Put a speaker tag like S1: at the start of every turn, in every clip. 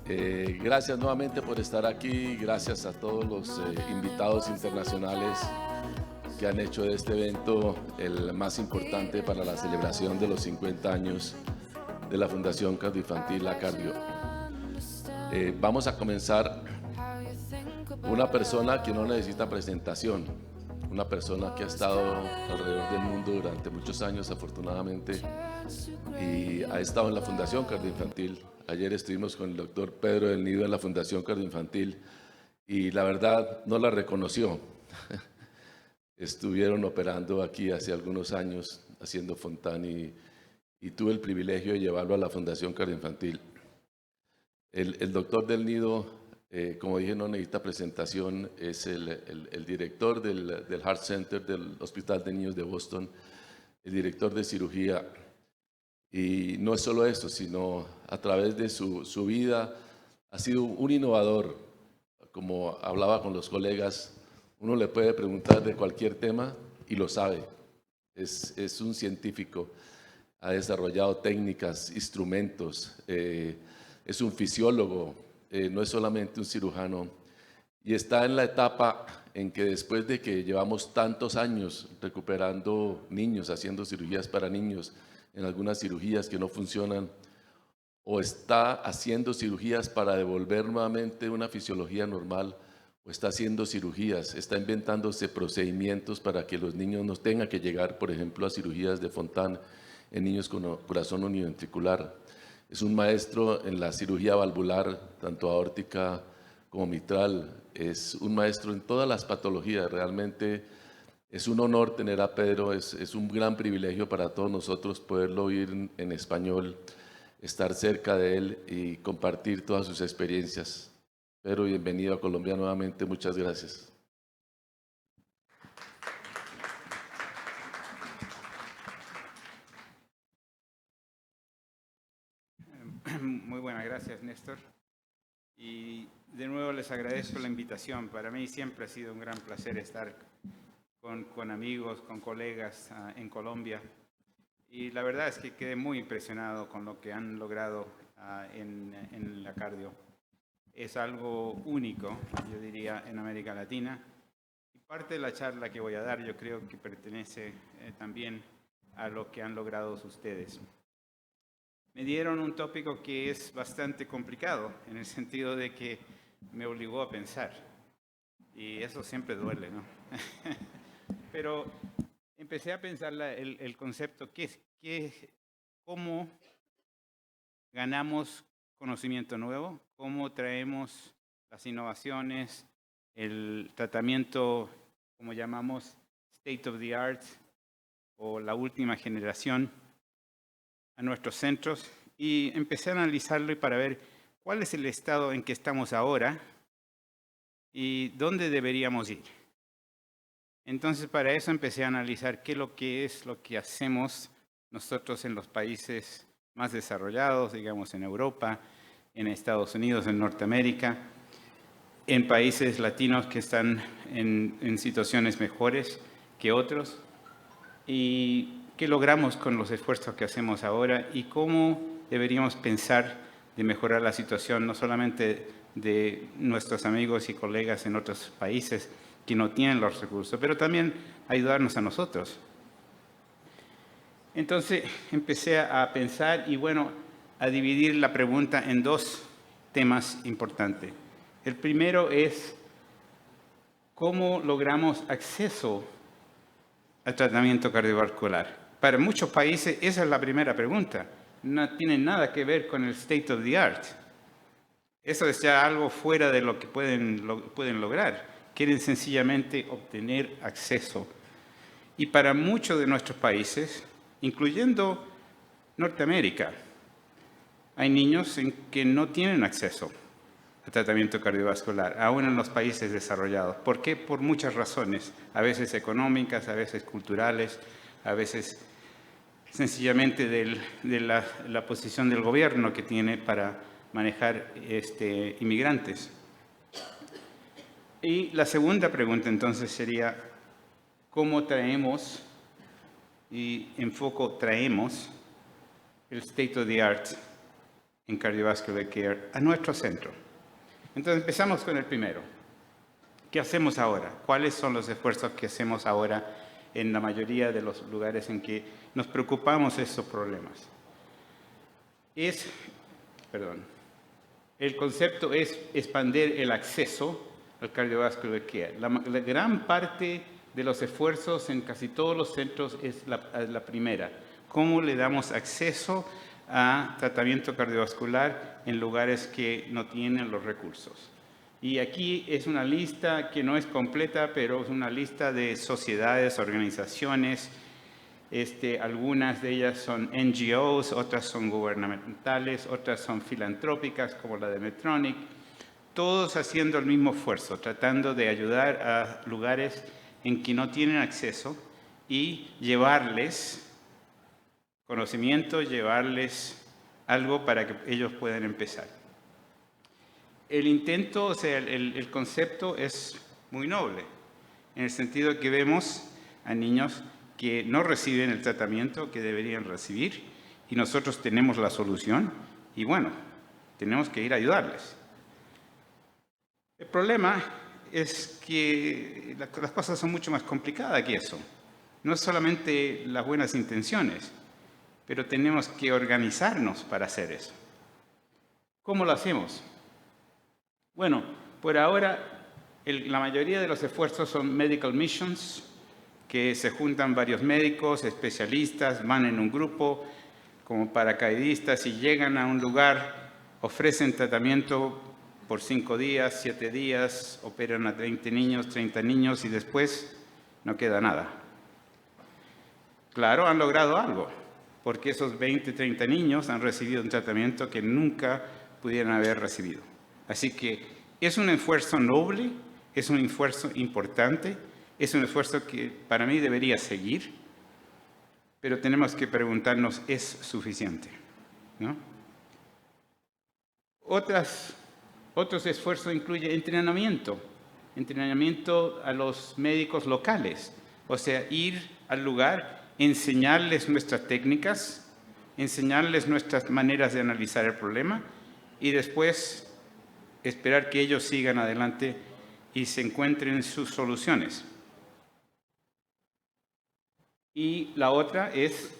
S1: Gracias nuevamente por estar aquí, gracias a todos los invitados internacionales que han hecho de este evento el más importante para la celebración de los 50 años de la Fundación Cardioinfantil La Cardio. Vamos a comenzar una persona que no necesita presentación, una persona que ha estado alrededor del mundo durante muchos años, afortunadamente, y ha estado en la Fundación Cardioinfantil. Ayer estuvimos con el doctor Pedro del Nido en la Fundación Cardioinfantil y la verdad no la reconoció. Estuvieron operando aquí hace algunos años, haciendo Fontán, y tuve el privilegio de llevarlo a la Fundación Cardioinfantil. El doctor del Nido, como dije, no necesita presentación, es el director del Heart Center del Hospital de Niños de Boston, el director de cirugía. Y no es solo eso, sino a través de su vida ha sido un innovador. Como hablaba con los colegas, uno le puede preguntar de cualquier tema y lo sabe. Es un científico, ha desarrollado técnicas, instrumentos, es un fisiólogo, no es solamente un cirujano. Y está en la etapa en que después de que llevamos tantos años recuperando niños, haciendo cirugías para niños, en algunas cirugías que no funcionan, o está haciendo cirugías para devolver nuevamente una fisiología normal, o está haciendo cirugías, está inventándose procedimientos para que los niños no tengan que llegar, por ejemplo, a cirugías de Fontán en niños con corazón univentricular. Es un maestro en la cirugía valvular, tanto aórtica como mitral. Es un maestro en todas las patologías. Realmente es un honor tener a Pedro, es un gran privilegio para todos nosotros poderlo oír en español, estar cerca de él y compartir todas sus experiencias. Pedro, bienvenido a Colombia nuevamente, muchas gracias.
S2: Muy buenas, gracias Néstor. Y de nuevo les agradezco la invitación. Para mí siempre ha sido un gran placer estar con amigos, con colegas en Colombia. Y la verdad es que quedé muy impresionado con lo que han logrado en la cardio. Es algo único, yo diría, en América Latina. Y parte de la charla que voy a dar yo creo que pertenece también a lo que han logrado ustedes. Me dieron un tópico que es bastante complicado, en el sentido de que me obligó a pensar. Y eso siempre duele, ¿no? Pero empecé a pensar el concepto, ¿cómo ganamos conocimiento nuevo? ¿Cómo traemos las innovaciones, el tratamiento, como llamamos, state of the art, o la última generación, a nuestros centros? Y empecé a analizarlo y para ver cuál es el estado en que estamos ahora y dónde deberíamos ir. Entonces, para eso empecé a analizar qué es lo que hacemos nosotros en los países más desarrollados, digamos en Europa, en Estados Unidos, en Norteamérica, en países latinos que están en situaciones mejores que otros, y qué logramos con los esfuerzos que hacemos ahora y cómo deberíamos pensar de mejorar la situación, no solamente de nuestros amigos y colegas en otros países que no tienen los recursos, pero también ayudarnos a nosotros. Entonces empecé a pensar y a dividir la pregunta en dos temas importantes. El primero es cómo logramos acceso al tratamiento cardiovascular. Para muchos países esa es la primera pregunta. No tiene nada que ver con el state of the art. Eso es ya algo fuera de lo que pueden lograr. Quieren sencillamente obtener acceso. Y para muchos de nuestros países, incluyendo Norteamérica, hay niños que no tienen acceso al tratamiento cardiovascular, aún en los países desarrollados. ¿Por qué? Por muchas razones, a veces económicas, a veces culturales, a veces sencillamente de la posición del gobierno que tiene para manejar inmigrantes. Y la segunda pregunta entonces sería, ¿cómo traemos, y traemos el state of the art en Cardiovascular Care a nuestro centro. Entonces empezamos con el primero. ¿Qué hacemos ahora? ¿Cuáles son los esfuerzos que hacemos ahora en la mayoría de los lugares en que nos preocupamos de estos problemas? El concepto es expandir el acceso al cardiovascular care. La gran parte de los esfuerzos en casi todos los centros es la primera. ¿Cómo le damos acceso a tratamiento cardiovascular en lugares que no tienen los recursos? Y aquí es una lista que no es completa, pero es una lista de sociedades, organizaciones. Algunas de ellas son NGOs, otras son gubernamentales, otras son filantrópicas como la de Medtronic, todos haciendo el mismo esfuerzo, tratando de ayudar a lugares en que no tienen acceso y llevarles conocimiento, llevarles algo para que ellos puedan empezar. El intento, o sea, el concepto es muy noble, en el sentido que vemos a niños que no reciben el tratamiento que deberían recibir y nosotros tenemos la solución y bueno, tenemos que ir a ayudarles. El problema es que las cosas son mucho más complicadas que eso. No es solamente las buenas intenciones, pero tenemos que organizarnos para hacer eso. ¿Cómo lo hacemos? Bueno, por ahora la mayoría de los esfuerzos son medical missions, que se juntan varios médicos, especialistas, van en un grupo como paracaidistas y llegan a un lugar, ofrecen tratamiento por 5 días, 7 días, operan a 20 niños, 30 niños y después no queda nada. Claro, han logrado algo, porque esos 20, 30 niños han recibido un tratamiento que nunca pudieran haber recibido. Así que es un esfuerzo noble, es un esfuerzo importante, es un esfuerzo que para mí debería seguir, pero tenemos que preguntarnos, ¿es suficiente? ¿No? Otros esfuerzos incluyen entrenamiento a los médicos locales, o sea, ir al lugar, enseñarles nuestras técnicas, enseñarles nuestras maneras de analizar el problema y después esperar que ellos sigan adelante y se encuentren sus soluciones. Y la otra es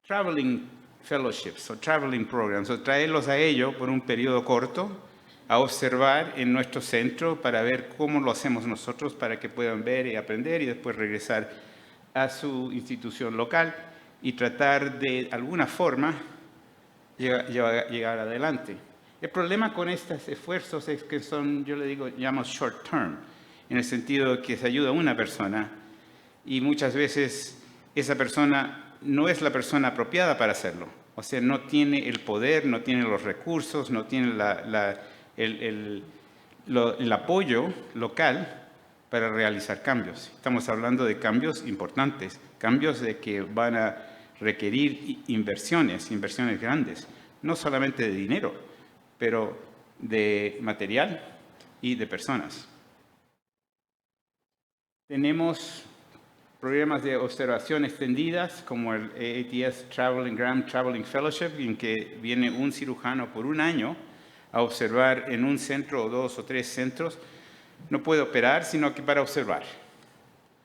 S2: traveling fellowships o traveling programs, o traerlos a ellos por un periodo corto a observar en nuestro centro para ver cómo lo hacemos nosotros para que puedan ver y aprender y después regresar a su institución local y tratar de alguna forma llegar adelante. El problema con estos esfuerzos es que son, yo le digo, llamamos short term, en el sentido de que se ayuda a una persona y muchas veces esa persona no es la persona apropiada para hacerlo. O sea, no tiene el poder, no tiene los recursos, no tiene el apoyo local para realizar cambios. Estamos hablando de cambios importantes, cambios de que van a requerir inversiones grandes, no solamente de dinero, pero de material y de personas. Tenemos programas de observación extendidas como el AATS Gram Traveling Fellowship, en que viene un cirujano por un año a observar en un centro o 2 o 3 centros. No puede operar, sino que para observar.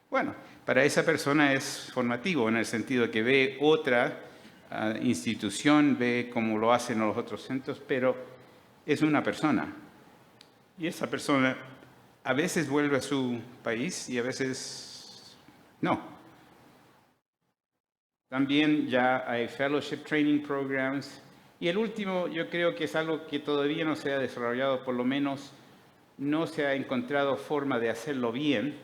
S2: Bueno, para esa persona es formativo en el sentido de que ve otra institución, ve cómo lo hacen los otros centros, pero es una persona. Y esa persona a veces vuelve a su país y a veces no. También ya hay fellowship training programs. Y el último, yo creo que es algo que todavía no se ha desarrollado, por lo menos no se ha encontrado forma de hacerlo bien,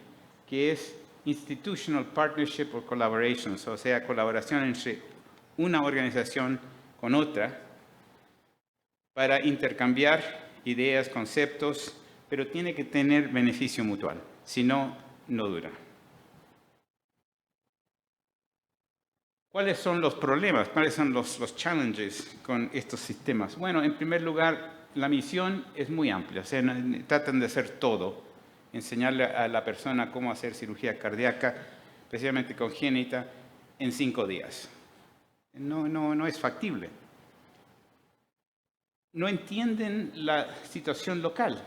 S2: que es institutional partnership or collaborations, o sea, colaboración entre una organización con otra para intercambiar ideas, conceptos, pero tiene que tener beneficio mutual, si no, no dura. ¿Cuáles son los problemas? ¿Cuáles son los challenges con estos sistemas? Bueno, en primer lugar, la misión es muy amplia. O sea, tratan de hacer todo. Enseñarle a la persona cómo hacer cirugía cardíaca, especialmente congénita, en 5 días. No es factible. no entienden la situación local.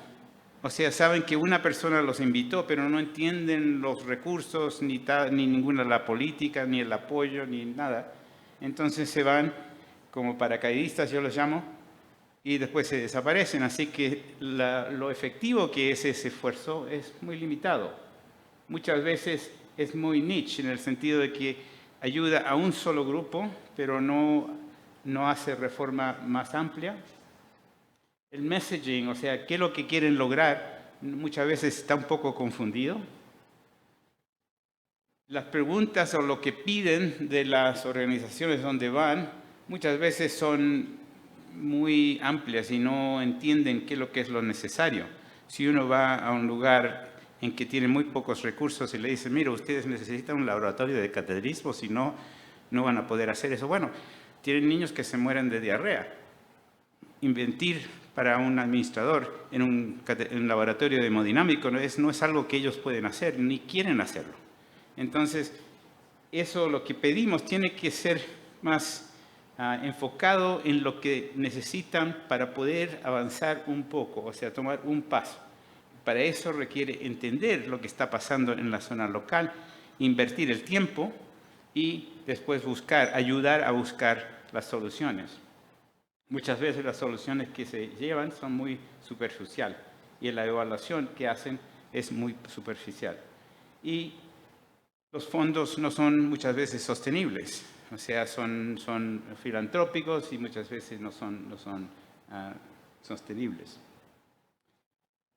S2: O sea, saben que una persona los invitó, pero no entienden los recursos, ni ninguna la política, ni el apoyo, ni nada. Entonces se van como paracaidistas, yo los llamo, y después se desaparecen. Así que lo efectivo que es ese esfuerzo es muy limitado. Muchas veces es muy niche, en el sentido de que ayuda a un solo grupo, pero no hace reforma más amplia. El messaging, o sea, qué es lo que quieren lograr, muchas veces está un poco confundido. Las preguntas o lo que piden de las organizaciones donde van, muchas veces son muy amplias y no entienden qué es lo que es lo necesario. Si uno va a un lugar en que tiene muy pocos recursos y le dicen, mira, ustedes necesitan un laboratorio de cateterismo, si no, no van a poder hacer eso. Bueno, tienen niños que se mueren de diarrea. Invertir para un administrador en un laboratorio de hemodinámico no es algo que ellos pueden hacer, ni quieren hacerlo. Entonces, eso lo que pedimos tiene que ser más enfocado en lo que necesitan para poder avanzar un poco, o sea, tomar un paso. Para eso requiere entender lo que está pasando en la zona local, invertir el tiempo y después ayudar a buscar las soluciones. Muchas veces las soluciones que se llevan son muy superficiales y la evaluación que hacen es muy superficial. Y los fondos no son muchas veces sostenibles, o sea, son filantrópicos y muchas veces no son sostenibles.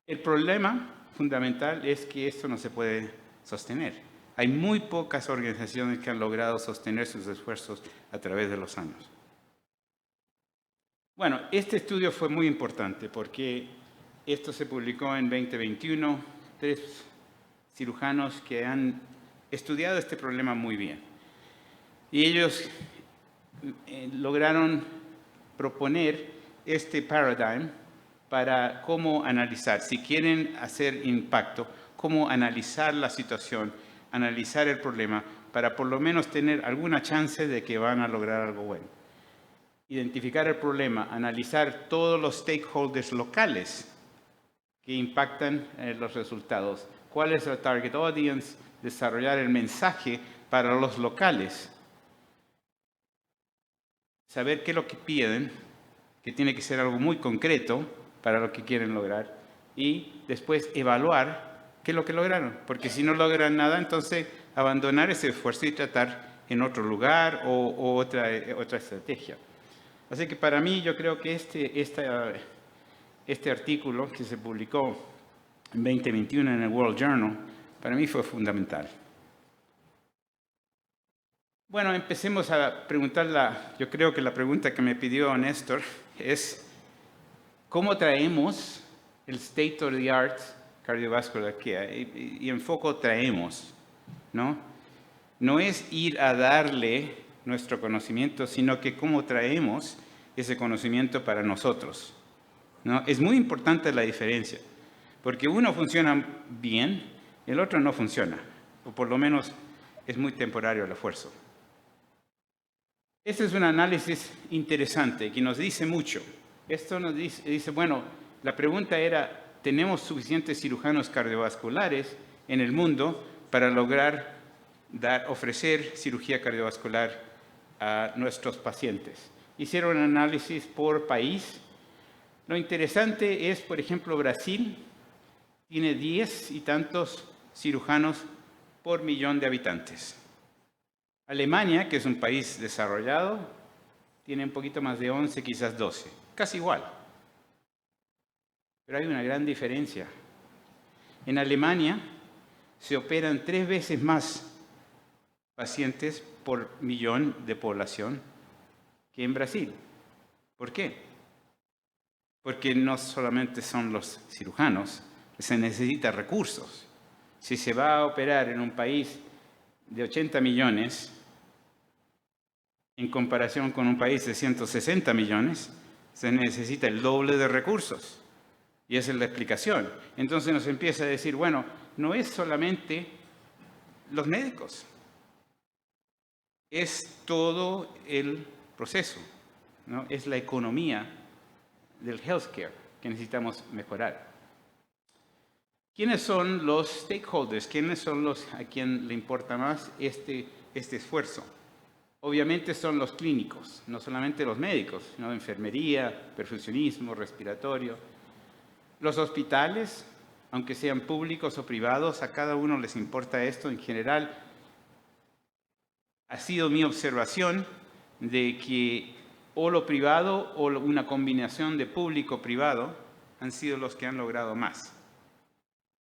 S2: El problema fundamental es que esto no se puede sostener. Hay muy pocas organizaciones que han logrado sostener sus esfuerzos a través de los años. Bueno, este estudio fue muy importante porque esto se publicó en 2021, 3 cirujanos que han estudiado este problema muy bien. Y ellos lograron proponer este paradigm para cómo analizar, si quieren hacer impacto, cómo analizar la situación, analizar el problema, para por lo menos tener alguna chance de que van a lograr algo bueno. Identificar el problema, analizar todos los stakeholders locales que impactan los resultados. ¿Cuál es el target audience? Desarrollar el mensaje para los locales. Saber qué es lo que piden, que tiene que ser algo muy concreto para lo que quieren lograr. Y después evaluar qué es lo que lograron. Porque si no logran nada, entonces abandonar ese esfuerzo y tratar en otro lugar o otra estrategia. Así que para mí yo creo que este artículo que se publicó en 2021 en el World Journal, para mí fue fundamental. Bueno, empecemos a preguntar, yo creo que la pregunta que me pidió Néstor es, ¿cómo traemos el state of the art cardiovascular care? Y enfoco traemos, ¿no? No es ir a darle nuestro conocimiento, sino que cómo traemos ese conocimiento para nosotros, ¿no? Es muy importante la diferencia, porque uno funciona bien, el otro no funciona, o por lo menos es muy temporario el esfuerzo. Este es un análisis interesante que nos dice mucho. Esto nos dice, bueno, la pregunta era, ¿tenemos suficientes cirujanos cardiovasculares en el mundo para lograr ofrecer cirugía cardiovascular a nuestros pacientes? Hicieron un análisis por país. Lo interesante es, por ejemplo, Brasil tiene 10 y tantos cirujanos por millón de habitantes. Alemania, que es un país desarrollado, tiene un poquito más de 11, quizás 12, casi igual. Pero hay una gran diferencia. En Alemania se operan 3 veces más pacientes por millón de población que en Brasil. ¿Por qué? Porque no solamente son los cirujanos, se necesitan recursos. Si se va a operar en un país de 80 millones, en comparación con un país de 160 millones, se necesita el doble de recursos. Y esa es la explicación. Entonces nos empieza a decir, bueno, no es solamente los médicos, es todo el proceso, ¿no? Es la economía del healthcare que necesitamos mejorar. ¿Quiénes son los stakeholders? ¿Quiénes son los a quien le importa más este esfuerzo? Obviamente son los clínicos, no solamente los médicos, sino enfermería, perfusionismo, respiratorio. Los hospitales, aunque sean públicos o privados, a cada uno les importa esto en general. Ha sido mi observación de que o lo privado o una combinación de público-privado han sido los que han logrado más,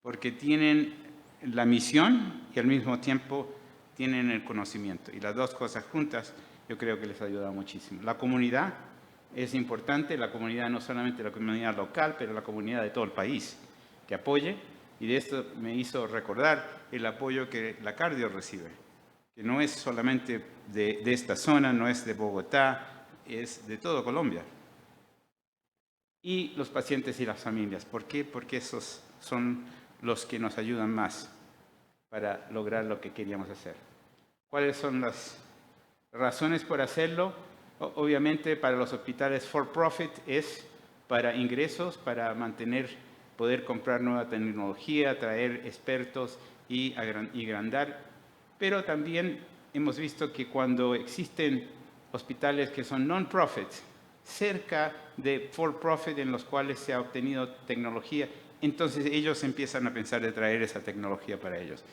S2: porque tienen la misión y al mismo tiempo tienen el conocimiento. Y las dos cosas juntas yo creo que les ayuda muchísimo. La comunidad es importante, la comunidad no solamente la comunidad local, pero la comunidad de todo el país que apoye. Y de esto me hizo recordar el apoyo que la cardio recibe, que no es solamente de esta zona, no es de Bogotá, es de todo Colombia. Y los pacientes y las familias. ¿Por qué? Porque esos son los que nos ayudan más para lograr lo que queríamos hacer. ¿Cuáles son las razones por hacerlo? Obviamente para los hospitales for profit es para ingresos, para poder comprar nueva tecnología, traer expertos y agrandar. Pero también hemos visto que cuando existen hospitales que son non-profit, cerca de for profit en los cuales se ha obtenido tecnología, entonces ellos empiezan a pensar de traer esa tecnología para ellos.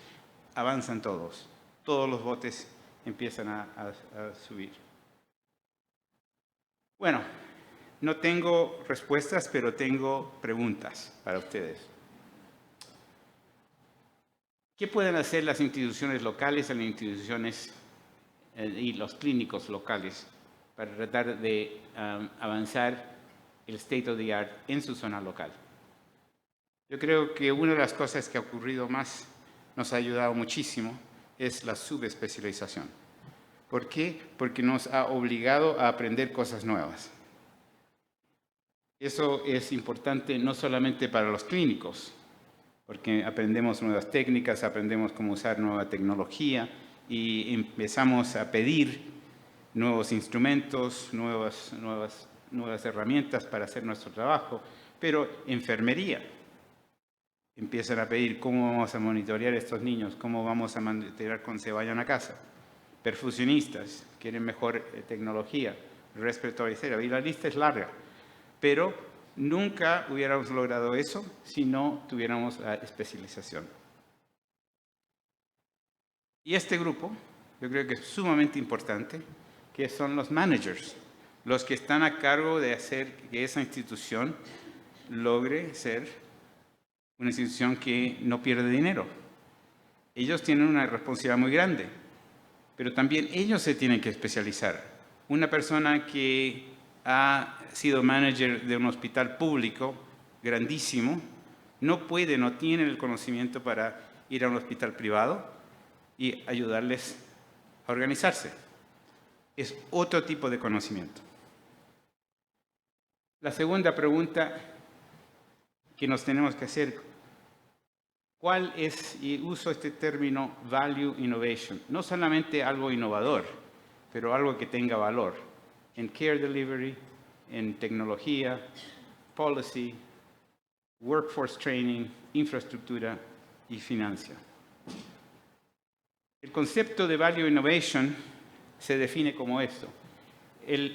S2: Avanzan todos los botes empiezan a subir. Bueno, no tengo respuestas, pero tengo preguntas para ustedes. ¿Qué pueden hacer las instituciones locales, las instituciones y los clínicos locales para tratar de avanzar el state of the art en su zona local? Yo creo que una de las cosas que ha ocurrido más, nos ha ayudado muchísimo, es la subespecialización. ¿Por qué? Porque nos ha obligado a aprender cosas nuevas. Eso es importante no solamente para los clínicos, porque aprendemos nuevas técnicas, aprendemos cómo usar nueva tecnología y empezamos a pedir nuevos instrumentos, nuevas herramientas para hacer nuestro trabajo, pero enfermería. Empiezan a pedir cómo vamos a monitorear a estos niños, cómo vamos a monitorear cuando se vayan a casa. Perfusionistas quieren mejor tecnología, respiratory therapy, y la lista es larga. Pero nunca hubiéramos logrado eso si no tuviéramos la especialización. Y este grupo, yo creo que es sumamente importante, que son los managers, los que están a cargo de hacer que esa institución logre ser una institución que no pierde dinero. Ellos tienen una responsabilidad muy grande, pero también ellos se tienen que especializar. Una persona que ha sido manager de un hospital público grandísimo no tiene el conocimiento para ir a un hospital privado y ayudarles a organizarse. Es otro tipo de conocimiento. La segunda pregunta que nos tenemos que hacer, ¿cuál es, y uso este término, value innovation? No solamente algo innovador, pero algo que tenga valor en care delivery, en tecnología, policy, workforce training, infraestructura y financia. El concepto de value innovation se define como esto. Es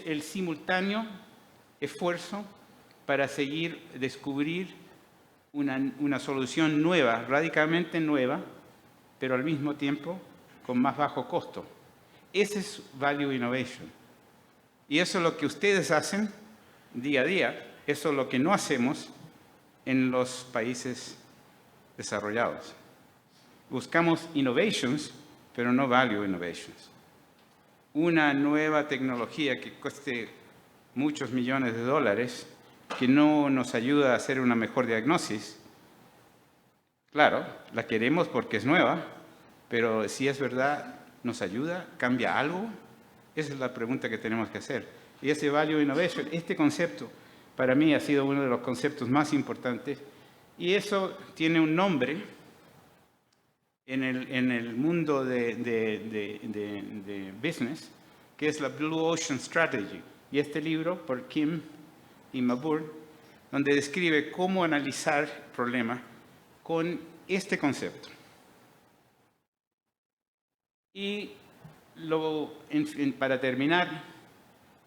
S2: el simultáneo esfuerzo para descubrir una solución nueva, radicalmente nueva, pero al mismo tiempo con más bajo costo. Ese es Value Innovation. Y eso es lo que ustedes hacen día a día, eso es lo que no hacemos en los países desarrollados. Buscamos innovations, pero no value innovations. Una nueva tecnología que cueste muchos millones de dólares, que no nos ayuda a hacer una mejor diagnosis. Claro, la queremos porque es nueva, pero si es verdad, ¿nos ayuda? ¿Cambia algo? Esa es la pregunta que tenemos que hacer. Y ese Value Innovation, este concepto, para mí ha sido uno de los conceptos más importantes, y eso tiene un nombre en el mundo de business, que es la Blue Ocean Strategy. y este libro por Kim y Mabur, donde describe cómo analizar el problema con este concepto. Y para terminar,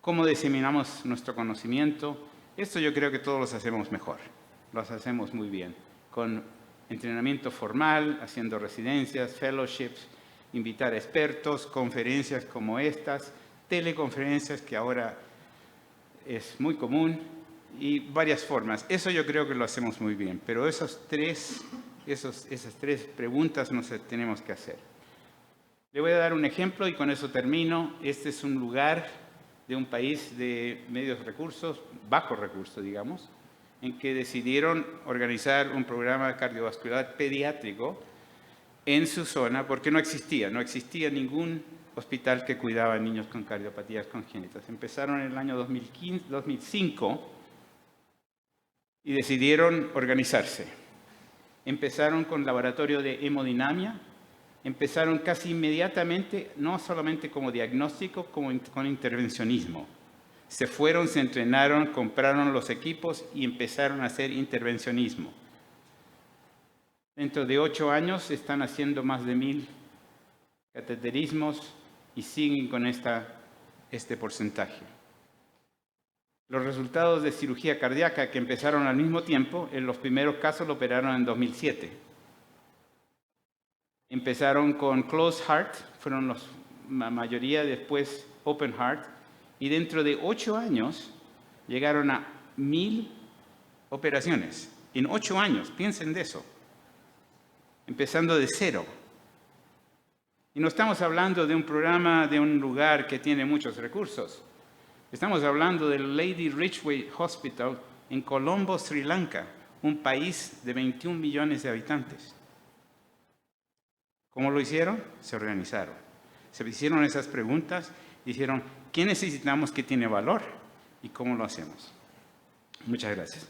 S2: cómo diseminamos nuestro conocimiento. Esto yo creo que todos los hacemos mejor, los hacemos muy bien, con entrenamiento formal, haciendo residencias, fellowships, invitar a expertos, conferencias como estas, teleconferencias que ahora es muy común y varias formas. Eso yo creo que lo hacemos muy bien, pero esas tres preguntas nos tenemos que hacer. Le voy a dar un ejemplo y con eso termino. Este es un lugar de un país de medios recursos, bajos recursos, digamos, en que decidieron organizar un programa cardiovascular pediátrico en su zona porque no existía ningún hospital que cuidaba a niños con cardiopatías congénitas. Empezaron en el año 2005 y decidieron organizarse. Empezaron con laboratorio de hemodinamia. Empezaron casi inmediatamente, no solamente como diagnóstico, como con intervencionismo. Se fueron, se entrenaron, compraron los equipos y empezaron a hacer intervencionismo. Dentro de 8 años están haciendo más de 1000 cateterismos y siguen con este porcentaje. Los resultados de cirugía cardíaca que empezaron al mismo tiempo, en los primeros casos lo operaron en 2007. Empezaron con closed heart, fueron la mayoría, después open heart, y dentro de 8 años llegaron a 1000 operaciones. En 8 años, piensen de eso. Empezando de cero. Y no estamos hablando de un programa de un lugar que tiene muchos recursos. Estamos hablando del Lady Ridgeway Hospital en Colombo, Sri Lanka, un país de 21 millones de habitantes. ¿Cómo lo hicieron? Se organizaron. Se hicieron esas preguntas, dijeron, ¿qué necesitamos que tiene valor? ¿Y cómo lo hacemos? Muchas gracias.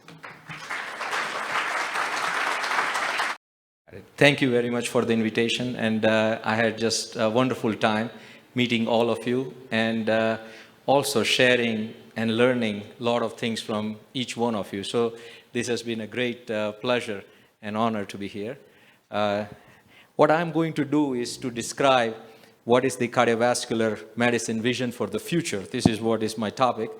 S3: Thank you very much for the invitation, and I had just a wonderful time meeting all of you and also sharing and learning a lot of things from each one of you. So this has been a great pleasure and honor to be here. What I'm going to do is to describe what is the cardiovascular medicine vision for the future. This is what is my topic.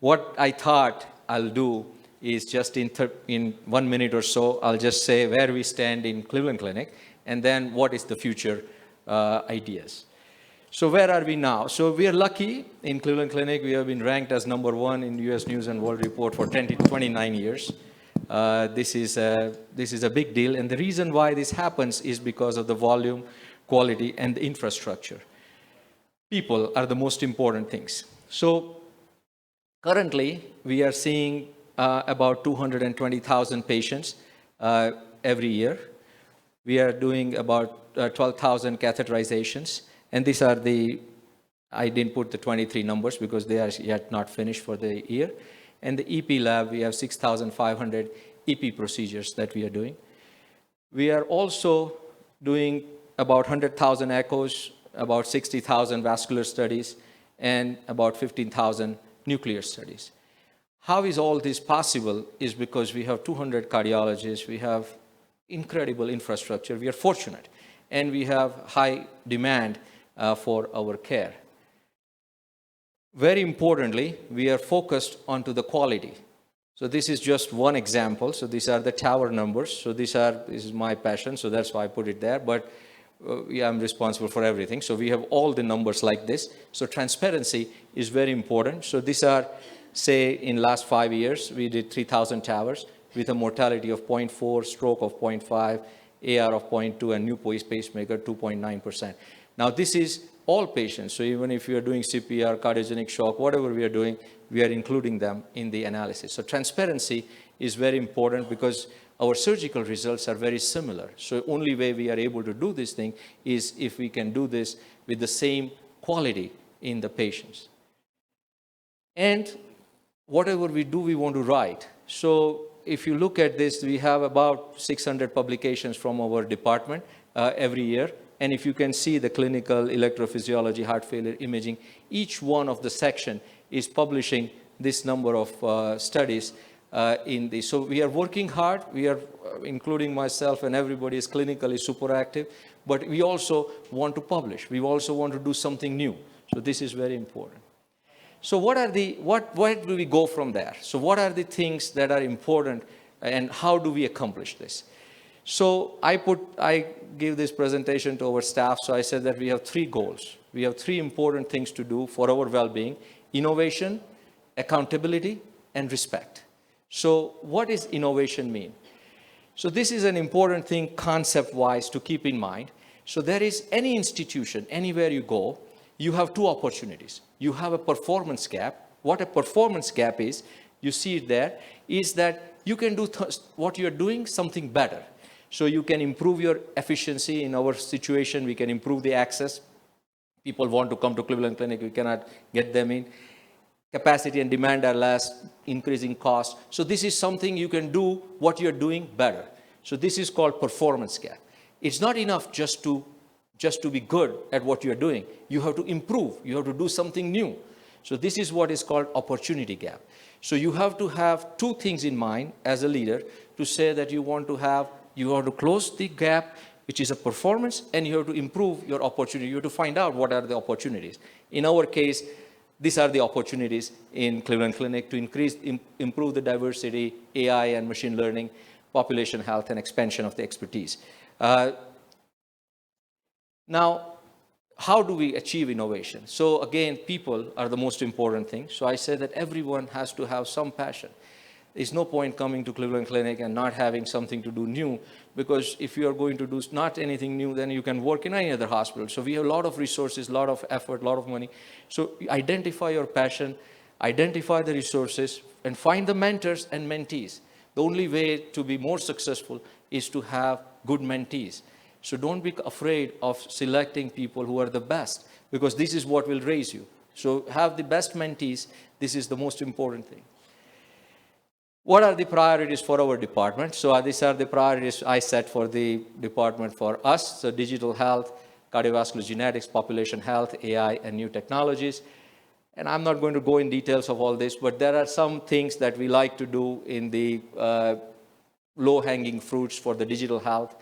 S3: What I thought I'll do is just in 1 minute or so, I'll just say where we stand in Cleveland Clinic, and then what is the future ideas. So where are we now? So we are lucky in Cleveland Clinic. We have been ranked as #1 in US News and World Report for 29 years. This is a big deal, and the reason why this happens is because of the volume, quality, and the infrastructure. People are the most important things. So currently, we are seeing about 220,000 patients every year. We are doing about 12,000 catheterizations, and these are I didn't put the 23 numbers because they are yet not finished for the year. And the EP lab, we have 6,500 EP procedures that we are doing. We are also doing about 100,000 echoes, about 60,000 vascular studies, and about 15,000 nuclear studies. How is all this possible is because we have 200 cardiologists, we have incredible infrastructure, we are fortunate, and we have high demand for our care. Very importantly, we are focused onto the quality. So this is just one example. So these are the tower numbers. So this is my passion, so that's why I put it there. But I'm responsible for everything. So we have all the numbers like this. So transparency is very important. So these are, say, in last 5 years, we did 3,000 towers with a mortality of 0.4, stroke of 0.5, AR of 0.2, and new pacemaker 2.9%. Now this is all patients. So even if you are doing CPR, cardiogenic shock, whatever we are doing, we are including them in the analysis. So transparency is very important because our surgical results are very similar. So only way we are able to do this thing is if we can do this with the same quality in the patients. And whatever we do, we want to write. So if you look at this, we have about 600 publications from our department every year. And if you can see the clinical electrophysiology, heart failure imaging, each one of the section is publishing this number of studies in this. So we are working hard. We are, including myself and everybody is clinically super active, but we also want to publish. We also want to do something new. So this is very important. So where do we go from there? So what are the things that are important and how do we accomplish this? So I gave this presentation to our staff. So I said that we have 3 goals. We have 3 important things to do for our well-being: innovation, accountability, and respect. So what does innovation mean? So this is an important thing concept-wise to keep in mind. So there is any institution, anywhere you go, you have 2 opportunities. You have a performance gap. What a performance gap is, you see it there, is that you can do what you're doing something better. So you can improve your efficiency. In our situation, we can improve the access. People want to come to Cleveland Clinic, we cannot get them in. Capacity and demand are less, increasing cost. So this is something you can do what you're doing better. So this is called performance gap. It's not enough just to be good at what you're doing. You have to improve. You have to do something new. So this is what is called opportunity gap. So you have to have 2 things in mind as a leader to say that you want to close the gap, which is a performance, and you have to improve your opportunity. You have to find out what are the opportunities. In our case, these are the opportunities in Cleveland Clinic to improve the diversity, AI and machine learning, population health, and expansion of the expertise. Now, how do we achieve innovation? So again, people are the most important thing. So I say that everyone has to have some passion. There's no point coming to Cleveland Clinic and not having something to do new, because if you are going to do not anything new, then you can work in any other hospital. So we have a lot of resources, a lot of effort, a lot of money. So identify your passion, identify the resources, and find the mentors and mentees. The only way to be more successful is to have good mentees. So don't be afraid of selecting people who are the best, because this is what will raise you. So have the best mentees. This is the most important thing. What are the priorities for our department? So these are the priorities I set for the department for us. So digital health, cardiovascular genetics, population health, AI, and new technologies. And I'm not going to go in details of all this, but there are some things that we like to do in the low-hanging fruits for the digital health.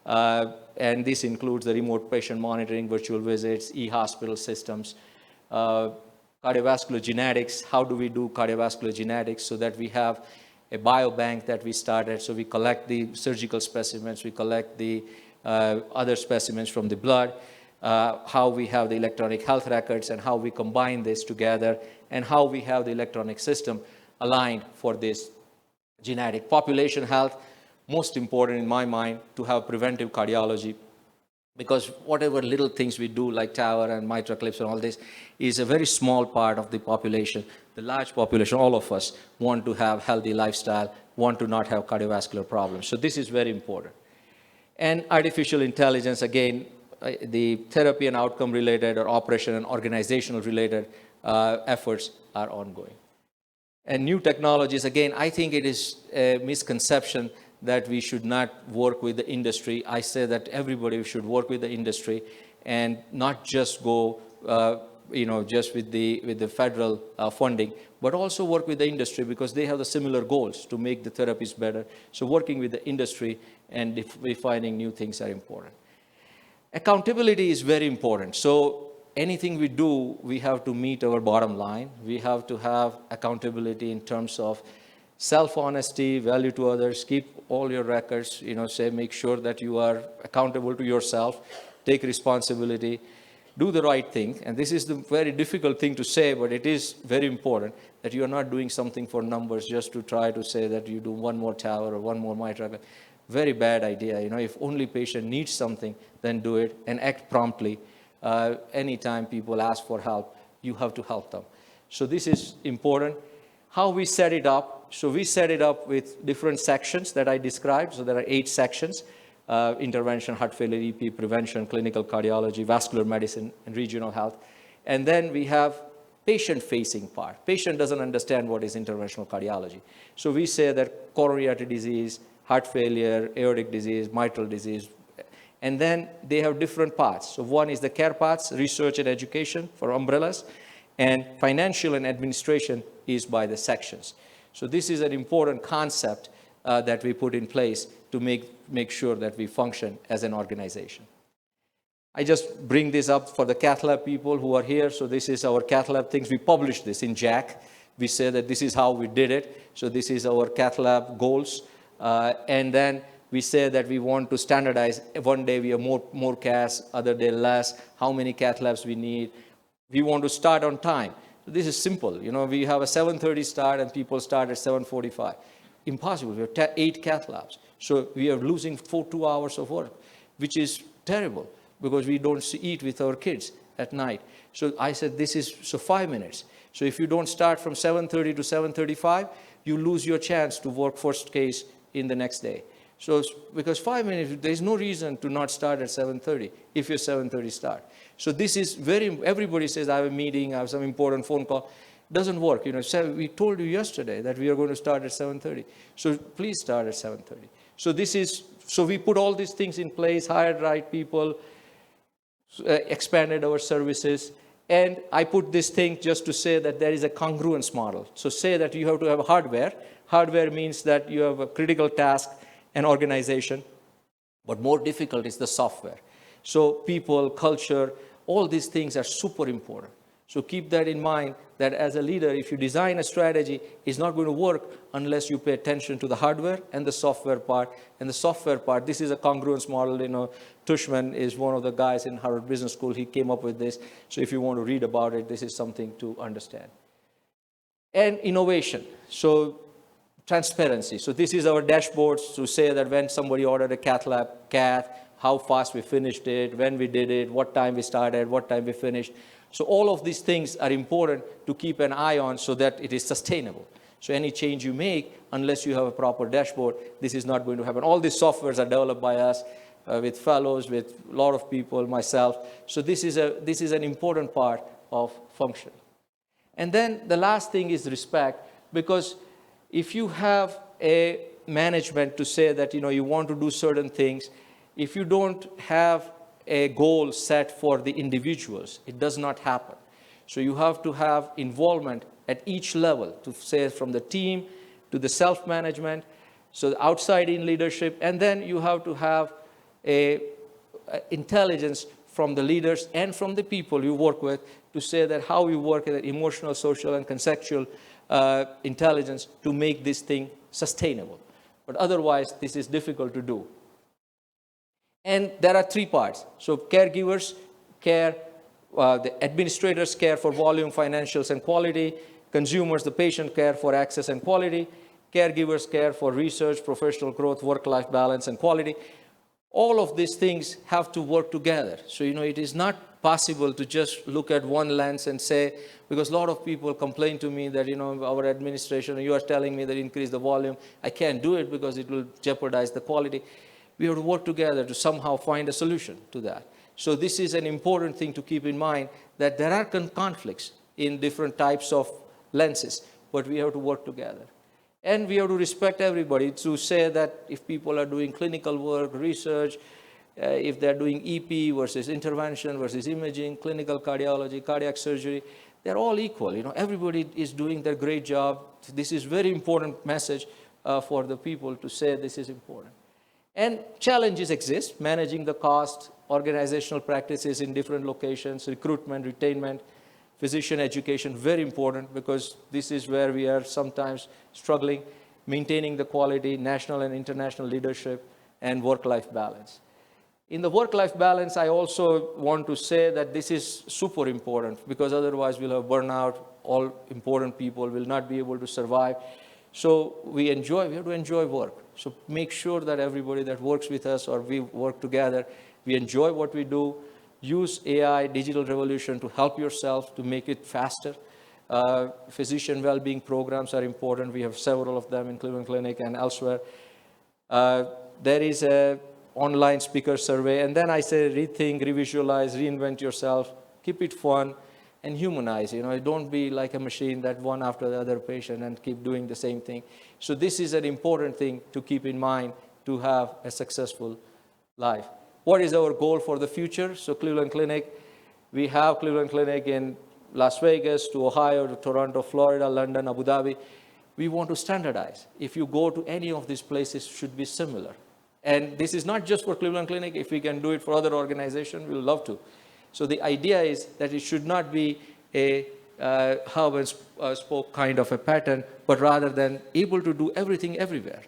S3: And this includes the remote patient monitoring, virtual visits, e-hospital systems, cardiovascular genetics. How do we do cardiovascular genetics so that we have a biobank that we started? So we collect the surgical specimens, we collect the other specimens from the blood, how we have the electronic health records, and how we combine this together, and how we have the electronic system aligned for this genetic population health. Most important in my mind to have preventive cardiology, because whatever little things we do like TAVR and MitraClips and all this is a very small part of the population. The large population, all of us, want to have healthy lifestyle, want to not have cardiovascular problems. So this is very important. And artificial intelligence, again, the therapy and outcome related or operation and organizational related efforts are ongoing. And new technologies, again, I think it is a misconception that we should not work with the industry. I say that everybody should work with the industry and not just go, just with the federal funding, but also work with the industry, because they have the similar goals to make the therapies better. So working with the industry and defining new things are important. Accountability is very important. So anything we do, we have to meet our bottom line. We have to have accountability in terms of self-honesty, value to others, keep all your records, make sure that you are accountable to yourself, take responsibility, do the right thing. And this is the very difficult thing to say, but it is very important that you are not doing something for numbers just to try to say that you do one more TAVR or one more MitraClip. Very bad idea. If only patient needs something, then do it and act promptly. Anytime people ask for help, you have to help them. So this is important. How we set it up. So we set it up with different sections that I described. So there are 8 sections: intervention, heart failure, EP, prevention, clinical cardiology, vascular medicine, and regional health. And then we have patient-facing part. Patient doesn't understand what is interventional cardiology. So we say that coronary artery disease, heart failure, aortic disease, mitral disease, And then they have different paths. So one is the care paths, research and education for umbrellas, and financial and administration is by the sections. So this is an important concept that we put in place to make sure that we function as an organization. I just bring this up for the Cath Lab people who are here. So this is our Cath Lab things. We published this in JACC. We say that this is how we did it. So this is our Cath Lab goals. And then we say that we want to standardize. One day we have more CAS, other day less, how many Cath Labs we need. We want to start on time. So this is simple. You know, we have a 7:30 start and people start at 7:45. Impossible. We have 8 Cath Labs. So we are losing 2 hours of work, which is terrible because we don't eat with our kids at night. So I said, 5 minutes. So if you don't start from 7:30 to 7:35, you lose your chance to work first case in the next day. So because 5 minutes, there's no reason to not start at 7:30 if you're 7:30 start. So this is everybody says, I have a meeting, I have some important phone call. Doesn't work. You know, we told you yesterday that we are going to start at 7:30. So please start at 7:30. So we put all these things in place, hired right people, expanded our services. And I put this thing just to say that there is a congruence model. So say that you have to have hardware. Hardware means that you have a critical task and organization, but more difficult is the software. So people, culture, all these things are super important. So keep that in mind that as a leader, if you design a strategy, it's not going to work unless you pay attention to the hardware and the software part. And the software part, this is a congruence model. You know, Tushman is one of the guys in Harvard Business School. He came up with this. So if you want to read about it, this is something to understand. And innovation. So transparency. So this is our dashboards to say that when somebody ordered a Cath Lab, how fast we finished it, when we did it, what time we started, what time we finished. So all of these things are important to keep an eye on so that it is sustainable. So any change you make, unless you have a proper dashboard, this is not going to happen. All these softwares are developed by us with fellows, with a lot of people, myself. So this is an important part of function. And then the last thing is respect, because if you have a management to say that you want to do certain things, if you don't have a goal set for the individuals, it does not happen. So you have to have involvement at each level, to say from the team to the self-management, so the outside in leadership, and then you have to have a intelligence from the leaders and from the people you work with to say that how you work at emotional, social, and conceptual intelligence to make this thing sustainable. But otherwise, this is difficult to do. And there are 3 parts. So caregivers care, the administrators care for volume, financials, and quality. Consumers, the patient, care for access and quality. Caregivers care for research, professional growth, work-life balance, and quality. All of these things have to work together. So, it is not possible to just look at one lens and say, because a lot of people complain to me that, our administration, you are telling me that increase the volume. I can't do it because it will jeopardize the quality. We have to work together to somehow find a solution to that. So this is an important thing to keep in mind, that there are conflicts in different types of lenses, but we have to work together. And we have to respect everybody to say that if people are doing clinical work, research, if they're doing EP versus intervention versus imaging, clinical cardiology, cardiac surgery, they're all equal. Everybody is doing their great job. This is very important message for the people to say this is important. And challenges exist, managing the cost, organizational practices in different locations, recruitment, retainment, physician education, very important, because this is where we are sometimes struggling, maintaining the quality, national and international leadership, and work-life balance. In the work-life balance, I also want to say that this is super important, because otherwise we'll have burnout, all important people will not be able to survive. So we have to enjoy work. So make sure that everybody that works with us or we work together, we enjoy what we do. Use AI, digital revolution to help yourself, to make it faster. Physician well-being programs are important. We have several of them in Cleveland Clinic and elsewhere. There is an online speaker survey. And then I say rethink, revisualize, reinvent yourself, keep it fun, and humanize. Don't be like a machine that one after the other patient and keep doing the same thing. So this is an important thing to keep in mind to have a successful life. What is our goal for the future? So Cleveland Clinic, we have Cleveland Clinic in Las Vegas, to Ohio, to Toronto, Florida, London, Abu Dhabi. We want to standardize. If you go to any of these places, it should be similar. And this is not just for Cleveland Clinic. If we can do it for other organizations, we'll love to. So the idea is that it should not be a hub and spoke kind of a pattern, but rather than able to do everything everywhere.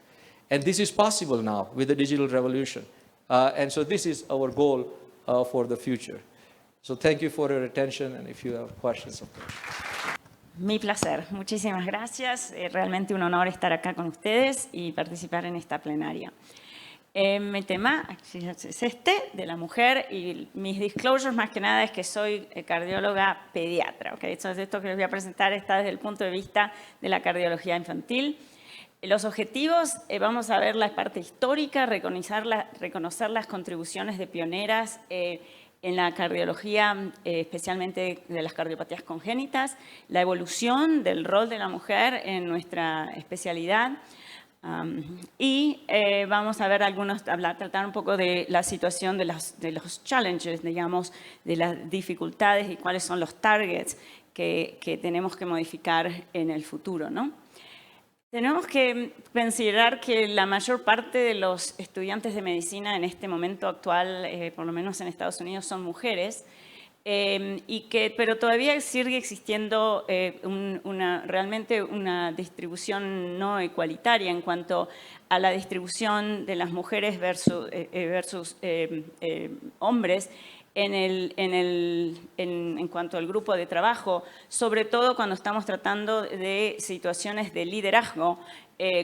S3: And this is possible now with the digital revolution. And so this is our goal for the future. So thank you for your attention, and if you have questions, of course.
S4: Mi placer. Muchísimas gracias. Realmente un honor estar acá con ustedes y participar en esta plenaria. Mi tema es este, de la mujer, y mis disclosures más que nada es que soy cardióloga pediatra. ¿Okay? Entonces, esto que les voy a presentar está desde el punto de vista de la cardiología infantil. Los objetivos, vamos a ver la parte histórica, reconocer las contribuciones de pioneras en la cardiología, especialmente de las cardiopatías congénitas, la evolución del rol de la mujer en nuestra especialidad, y vamos a ver tratar un poco de la situación de los challenges, digamos, de las dificultades y cuáles son los targets que tenemos que modificar en el futuro, ¿no? Tenemos que considerar que la mayor parte de los estudiantes de medicina en este momento actual, por lo menos en Estados Unidos, son mujeres, pero todavía sigue existiendo realmente una distribución no igualitaria en cuanto a la distribución de las mujeres versus hombres en cuanto al grupo de trabajo, sobre todo cuando estamos tratando de situaciones de liderazgo,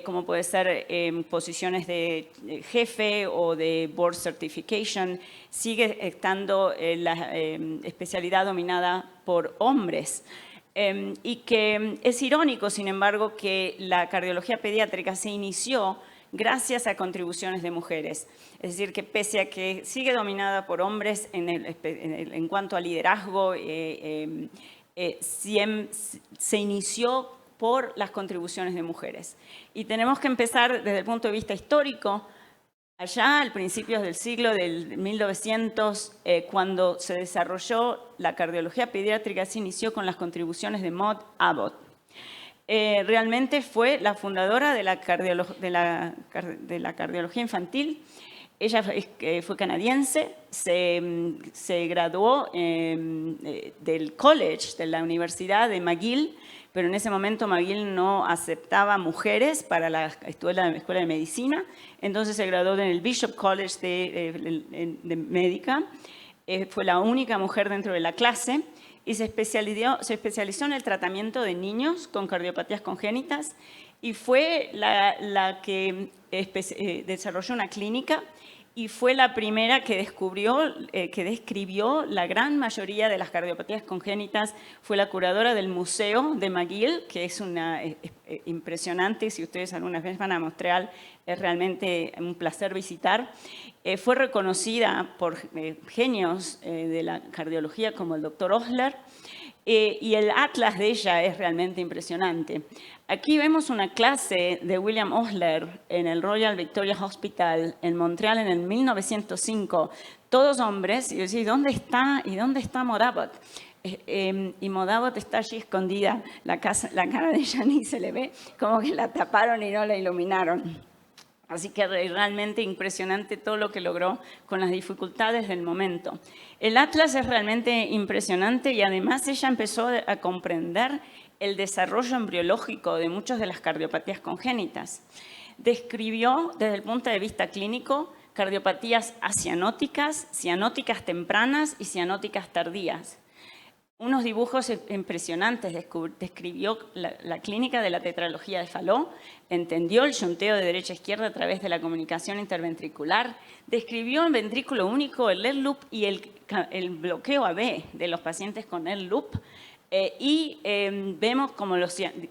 S4: como puede ser posiciones de jefe o de board certification, sigue estando la especialidad dominada por hombres. Y que es irónico, sin embargo, que la cardiología pediátrica se inició gracias a contribuciones de mujeres. Es decir, que pese a que sigue dominada por hombres en cuanto a liderazgo, se inició por las contribuciones de mujeres. Y tenemos que empezar desde el punto de vista histórico, allá al principios del siglo del 1900, cuando se desarrolló la cardiología pediátrica, se inició con las contribuciones de Maud Abbott. Realmente fue la fundadora de la cardiología infantil. Ella fue canadiense, se graduó del college, de la Universidad de McGill, pero en ese momento McGill no aceptaba mujeres para la escuela de medicina, entonces se graduó en el Bishop College de Médica. Fue la única mujer dentro de la clase y se especializó en el tratamiento de niños con cardiopatías congénitas y fue la que desarrolló una clínica y fue la primera que describió la gran mayoría de las cardiopatías congénitas. Fue la curadora del Museo de McGill, que es impresionante. Si ustedes alguna vez van a Montreal, es realmente un placer visitar. Fue reconocida por genios de la cardiología como el Dr. Osler, y el atlas de ella es realmente impresionante. Aquí vemos una clase de William Osler en el Royal Victoria Hospital en Montreal en el 1905. Todos hombres, y yo decía, ¿dónde está Maud Abbott? Y Maud Abbott está allí escondida, la cara de ella ni se le ve, como que la taparon y no la iluminaron. Así que realmente impresionante todo lo que logró con las dificultades del momento. El atlas es realmente impresionante y además ella empezó a comprender el desarrollo embriológico de muchas de las cardiopatías congénitas. Describió desde el punto de vista clínico cardiopatías acianóticas, cianóticas tempranas y cianóticas tardías. Unos dibujos impresionantes. Describió la clínica de la tetralogía de Fallot, entendió el shunteo de derecha a izquierda a través de la comunicación interventricular, describió en ventrículo único el air loop y el bloqueo AB de los pacientes con air loop, vemos cómo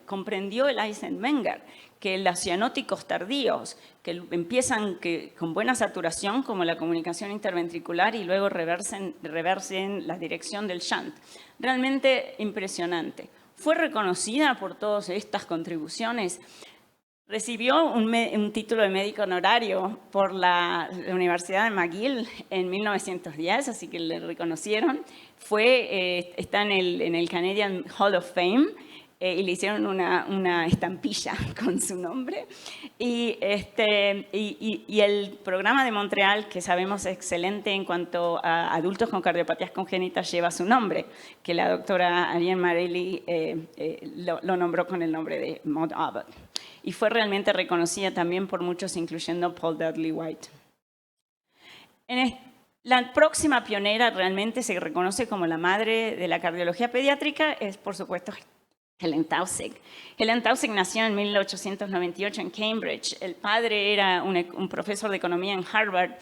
S4: comprendió el Eisenmenger, que los cianóticos tardíos, que empiezan con buena saturación, como la comunicación interventricular, y luego reversen la dirección del shunt. Realmente impresionante. Fue reconocida por todas estas contribuciones. Recibió un título de médico honorario por la Universidad de McGill en 1910, así que le reconocieron. Está en el Canadian Hall of Fame y le hicieron una estampilla con su nombre. Y el programa de Montreal, que sabemos es excelente en cuanto a adultos con cardiopatías congénitas, lleva su nombre, que la doctora Ariane Marelli lo nombró con el nombre de Maud Abbott. Y fue realmente reconocida también por muchos, incluyendo Paul Dudley White. La próxima pionera realmente se reconoce como la madre de la cardiología pediátrica, es por supuesto Helen Taussig. Helen Taussig nació en 1898 en Cambridge. El padre era un profesor de economía en Harvard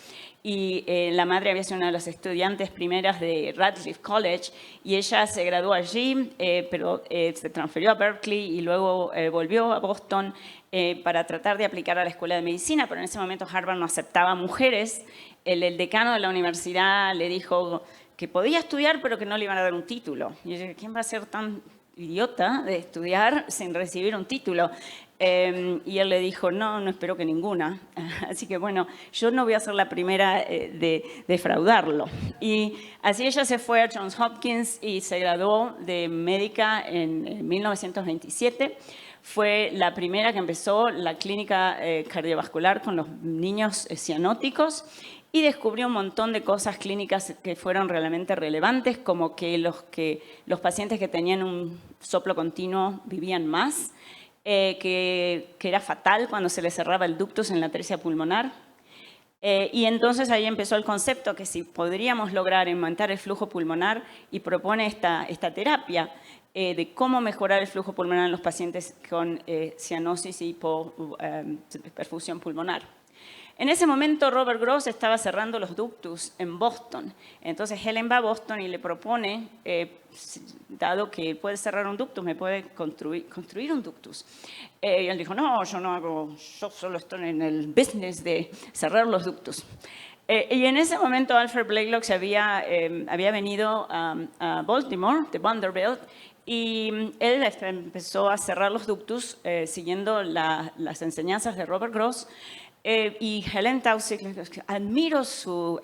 S4: y la madre había sido una de las estudiantes primeras de Radcliffe College y ella se graduó allí, pero se transfirió a Berkeley y luego volvió a Boston para tratar de aplicar a la escuela de medicina, pero en ese momento Harvard no aceptaba mujeres. El decano de la universidad le dijo que podía estudiar, pero que no le iban a dar un título. Y yo dije, ¿quién va a ser tan idiota de estudiar sin recibir un título? Y él le dijo, no espero que ninguna. Así que bueno, yo no voy a ser la primera de defraudarlo. Y así ella se fue a Johns Hopkins y se graduó de médica en 1927. Fue la primera que empezó la clínica cardiovascular con los niños cianóticos y descubrió un montón de cosas clínicas que fueron realmente relevantes, como que los pacientes que tenían un soplo continuo vivían más, que era fatal cuando se les cerraba el ductus en la atresia pulmonar. Y entonces ahí empezó el concepto que si podríamos lograr aumentar el flujo pulmonar y propone esta terapia de cómo mejorar el flujo pulmonar en los pacientes con cianosis y perfusión pulmonar. En ese momento Robert Gross estaba cerrando los ductus en Boston. Entonces Helen va a Boston y le propone, dado que puede cerrar un ductus, me puede construir un ductus. Y él dijo, no, yo solo estoy en el business de cerrar los ductus. Y en ese momento Alfred Blalock había venido a Baltimore, de Vanderbilt, y él empezó a cerrar los ductus siguiendo las enseñanzas de Robert Gross. Y Helen Taussig, admiro su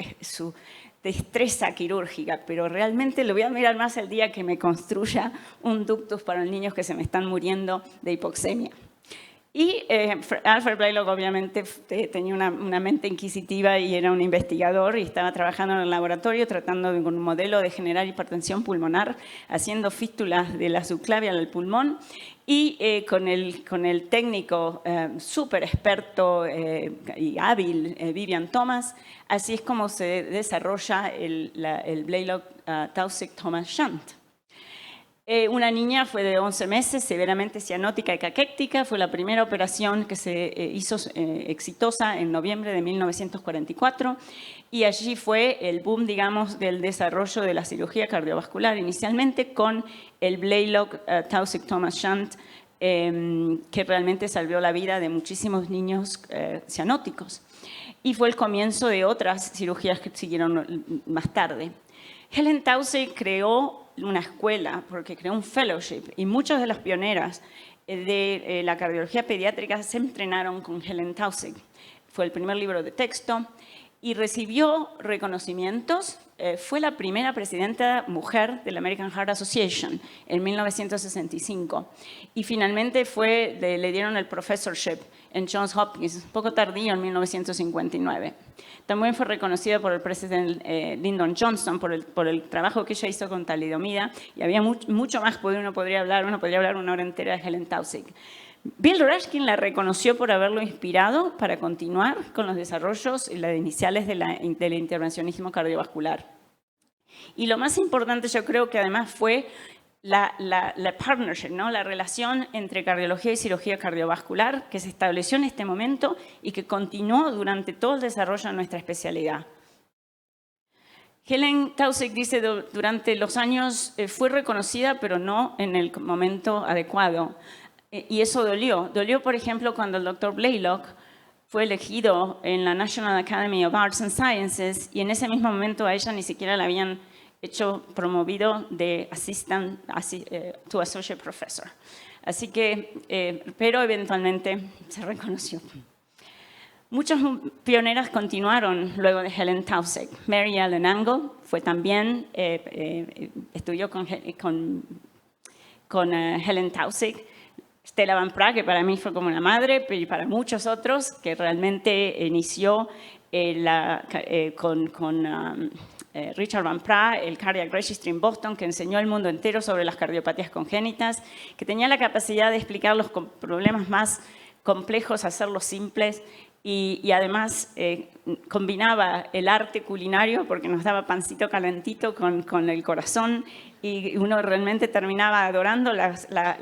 S4: destreza quirúrgica, pero realmente lo voy a admirar más el día que me construya un ductus para los niños que se me están muriendo de hipoxemia. Y Alfred Blalock obviamente tenía una mente inquisitiva y era un investigador y estaba trabajando en el laboratorio tratando de un modelo de generar hipertensión pulmonar, haciendo fístulas de la subclavia al pulmón y con el técnico súper experto y hábil Vivian Thomas, así es como se desarrolla el Blalock-Taussig-Thomas Shunt. Una niña fue de 11 meses, severamente cianótica y caquéctica. Fue la primera operación que se hizo exitosa en noviembre de 1944 y allí fue el boom, digamos, del desarrollo de la cirugía cardiovascular, inicialmente con el Blalock-Taussig-Thomas Shunt, que realmente salvó la vida de muchísimos niños cianóticos. Y fue el comienzo de otras cirugías que siguieron más tarde. Helen Taussig creó una escuela, porque creó un fellowship, y muchas de las pioneras de la cardiología pediátrica se entrenaron con Helen Taussig. Fue el primer libro de texto y recibió reconocimientos. Fue la primera presidenta mujer de la American Heart Association en 1965 y finalmente le dieron el professorship en Johns Hopkins, un poco tardío, en 1959. También fue reconocida por el presidente Lyndon Johnson por el trabajo que ella hizo con talidomida y había mucho más que uno podría hablar una hora entera de Helen Taussig. Bill Rashkin la reconoció por haberlo inspirado para continuar con los desarrollos y las iniciales del intervencionismo cardiovascular. Y lo más importante yo creo que además fue la partnership, ¿no? La relación entre cardiología y cirugía cardiovascular que se estableció en este momento y que continuó durante todo el desarrollo de nuestra especialidad. Helen Taussig dice durante los años fue reconocida pero no en el momento adecuado. Y eso dolió. Dolió, por ejemplo, cuando el doctor Blalock fue elegido en la National Academy of Arts and Sciences y en ese mismo momento a ella ni siquiera la habían promovido de assistant to associate professor. Así que, pero eventualmente se reconoció. Muchas pioneras continuaron luego de Helen Taussig. Mary Ellen Angle fue también, estudió con Helen Taussig. Stella Van Praagh, que para mí fue como una madre, pero para muchos otros, que realmente inició con Richard Van Praagh, el Cardiac Registry en Boston, que enseñó al mundo entero sobre las cardiopatías congénitas, que tenía la capacidad de explicar los problemas más complejos, hacerlos simples, y además combinaba el arte culinario, porque nos daba pancito calentito con el corazón, y uno realmente terminaba adorando la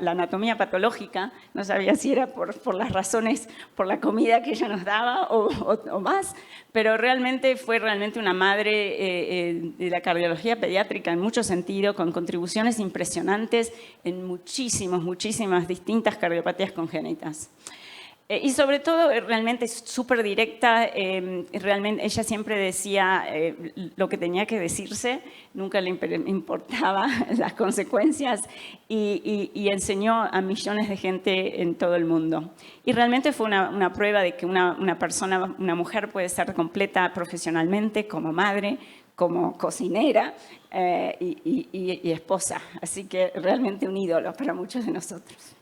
S4: anatomía patológica. No sabía si era por las razones, por la comida que ella nos daba o más, pero realmente fue una madre de la cardiología pediátrica en mucho sentido, con contribuciones impresionantes en muchísimas distintas cardiopatías congénitas. Y sobre todo, realmente súper directa, realmente ella siempre decía lo que tenía que decirse, nunca le importaba las consecuencias, y enseñó a millones de gente en todo el mundo. Y realmente fue una prueba de que una mujer puede ser completa profesionalmente, como madre, como cocinera y esposa. Así que realmente un ídolo para muchos de nosotros.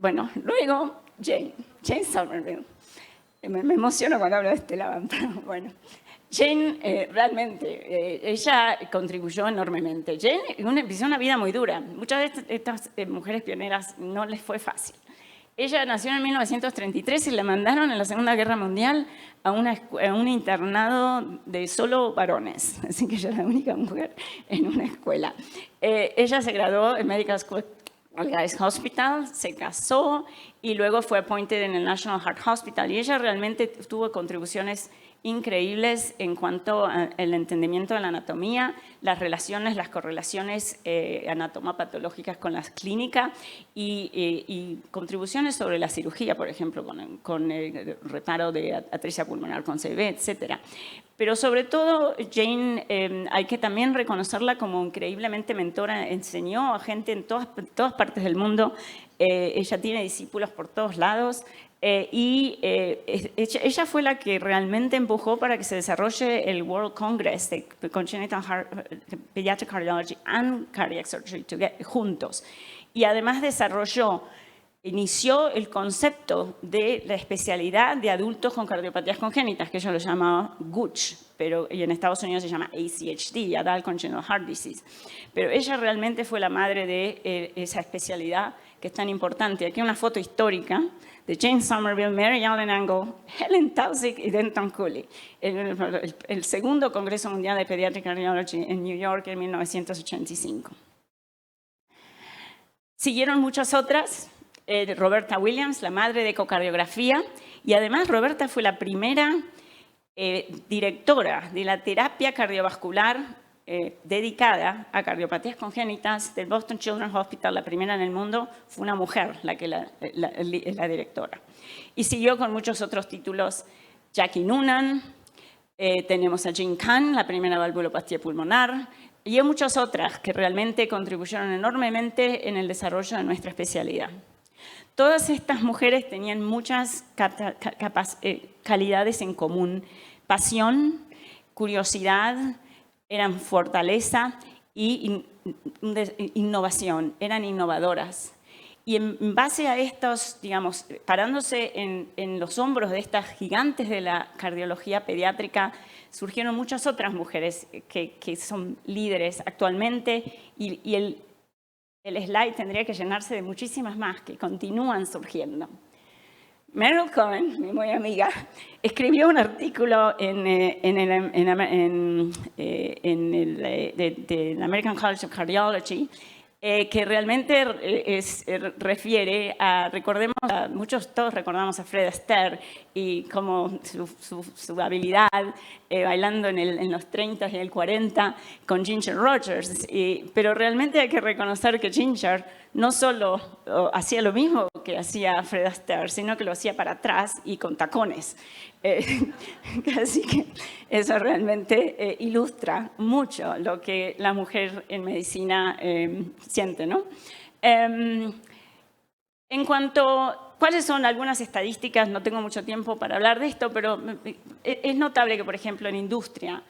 S4: Bueno, luego Jane Somerville. Me emociono cuando hablo de Stella Van Praagh. Bueno, Jane realmente, ella contribuyó enormemente. Jane vivió una vida muy dura. Muchas de estas mujeres pioneras no les fue fácil. Ella nació en 1933 y la mandaron en la Segunda Guerra Mundial a un internado de solo varones. Así que ella era la única mujer en una escuela. Ella se graduó en Medical School Guy's Hospital, se casó y luego fue appointed en el National Heart Hospital. Y ella realmente tuvo contribuciones increíbles en cuanto al entendimiento de la anatomía, las correlaciones anatomopatológicas con la clínica y contribuciones sobre la cirugía, por ejemplo, con el reparo de atrisia pulmonar con CV, etc. Pero sobre todo, Jane, hay que también reconocerla como increíblemente mentora, enseñó a gente en todas partes del mundo. Ella tiene discípulos por todos lados. Ella fue la que realmente empujó para que se desarrolle el World Congress de Congenital Pediatric Cardiology and Cardiac Surgery juntos. Y además inició el concepto de la especialidad de adultos con cardiopatías congénitas, que ellos lo llamaban GUCH, y en Estados Unidos se llama ACHD, Adult Congenital Heart Disease. Pero ella realmente fue la madre de esa especialidad que es tan importante. Aquí una foto histórica de Jane Somerville, Mary Ellen Angle, Helen Taussig y Denton Cooley. El segundo Congreso Mundial de Pediatric Cardiology en New York en 1985. Siguieron muchas otras. Roberta Williams, la madre de ecocardiografía, y además Roberta fue la primera directora de la terapia cardiovascular dedicada a cardiopatías congénitas del Boston Children's Hospital, la primera en el mundo. Fue una mujer la directora. Y siguió con muchos otros títulos. Jackie Noonan, tenemos a Jean Kahn, la primera valvulopastía pulmonar, y hay muchas otras que realmente contribuyeron enormemente en el desarrollo de nuestra especialidad. Todas estas mujeres tenían muchas calidades en común: pasión, curiosidad, eran fortaleza y innovación, eran innovadoras. Y en base a estos, digamos, parándose en los hombros de estas gigantes de la cardiología pediátrica, surgieron muchas otras mujeres que son líderes actualmente, y el slide tendría que llenarse de muchísimas más que continúan surgiendo. Meryl Cohen, mi muy amiga, escribió un artículo en el American College of Cardiology que realmente refiere a, todos recordamos a Fred Astaire y como su habilidad bailando en los 30 y el 40 con Ginger Rogers, pero realmente hay que reconocer que Ginger no solo hacía lo mismo que hacía Fred Astaire, sino que lo hacía para atrás y con tacones. Así que eso realmente ilustra mucho lo que la mujer en medicina siente, ¿no? En cuanto, ¿cuáles son algunas estadísticas? No tengo mucho tiempo para hablar de esto, pero es notable que, por ejemplo, en industria,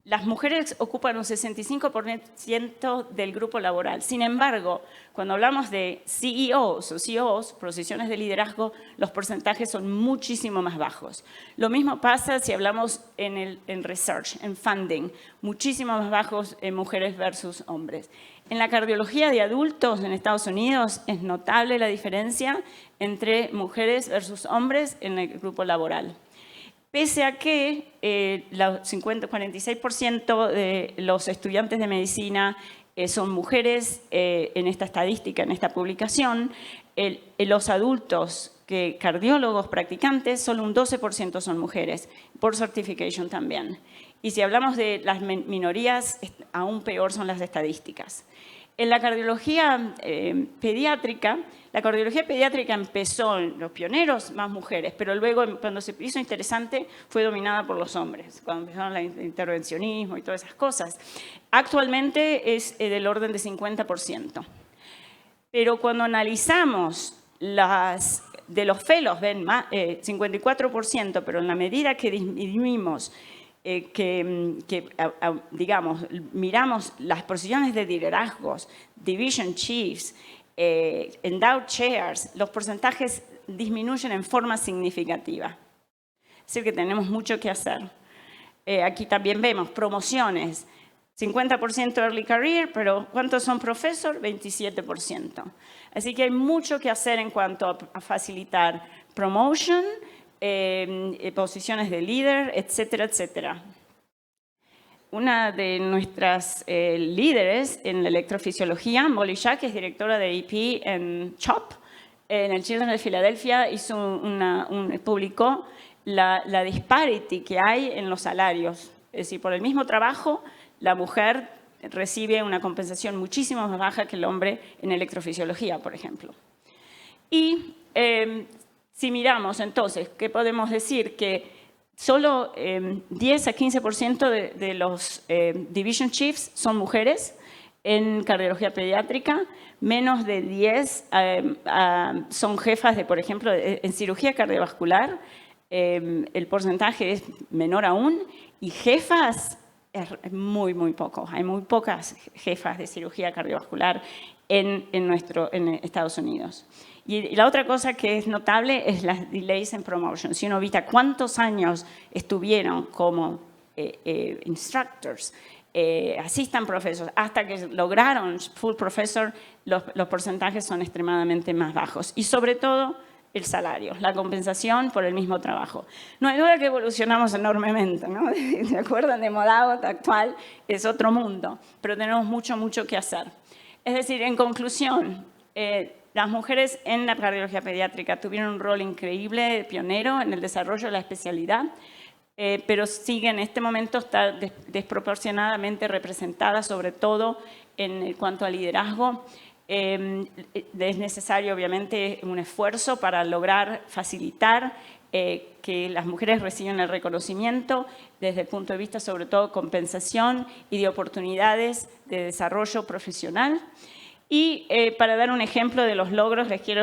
S4: las mujeres ocupan un 65% del grupo laboral. Sin embargo, cuando hablamos de CEOs o CEOs, posiciones de liderazgo, los porcentajes son muchísimo más bajos. Lo mismo pasa si hablamos en research, en funding, muchísimo más bajos en mujeres versus hombres. En la cardiología de adultos en Estados Unidos es notable la diferencia entre mujeres versus hombres en el grupo laboral. Pese a que el 46% de los estudiantes de medicina son mujeres en esta estadística, en esta publicación, los adultos cardiólogos practicantes, solo un 12% son mujeres, por certification también. Y si hablamos de las minorías, aún peor son las estadísticas. En la cardiología pediátrica, empezó en los pioneros más mujeres, pero luego cuando se hizo interesante fue dominada por los hombres, cuando empezaron el intervencionismo y todas esas cosas. Actualmente es del orden de 50%. Pero cuando analizamos de los fellows, ven 54%, pero en la medida que disminuimos digamos, miramos las posiciones de liderazgos, division chiefs, endowed chairs, los porcentajes disminuyen en forma significativa. Es decir, que tenemos mucho que hacer. Aquí también vemos promociones, 50% early career, pero ¿cuántos son profesor? 27%. Así que hay mucho que hacer en cuanto a facilitar promotion, posiciones de líder, etcétera, etcétera. Una de nuestras líderes en la electrofisiología, Molly Shack, es directora de EP en CHOP, en el Children's de Filadelfia, publicó la disparity que hay en los salarios. Es decir, por el mismo trabajo, la mujer recibe una compensación muchísimo más baja que el hombre en electrofisiología, por ejemplo. Y si miramos, entonces, ¿qué podemos decir? Que solo 10 a 15% de los division chiefs son mujeres en cardiología pediátrica, menos de 10 son jefas de, por ejemplo, en cirugía cardiovascular, el porcentaje es menor aún, y jefas es muy, muy poco. Hay muy pocas jefas de cirugía cardiovascular en Estados Unidos. Y la otra cosa que es notable es las delays en promotion. Si uno vista cuántos años estuvieron como instructors, assistant professors, hasta que lograron full professor, los porcentajes son extremadamente más bajos. Y sobre todo, el salario, la compensación por el mismo trabajo. No hay duda que evolucionamos enormemente, ¿no? ¿Se acuerdan de Modao actual? Es otro mundo, pero tenemos mucho, mucho que hacer. Es decir, en conclusión, las mujeres en la cardiología pediátrica tuvieron un rol increíble, pionero en el desarrollo de la especialidad, pero sigue en este momento estar desproporcionadamente representadas, sobre todo en cuanto a liderazgo. Es necesario, obviamente, un esfuerzo para lograr facilitar que las mujeres reciban el reconocimiento desde el punto de vista, sobre todo, compensación y de oportunidades de desarrollo profesional. Y para dar un ejemplo de los logros, les quiero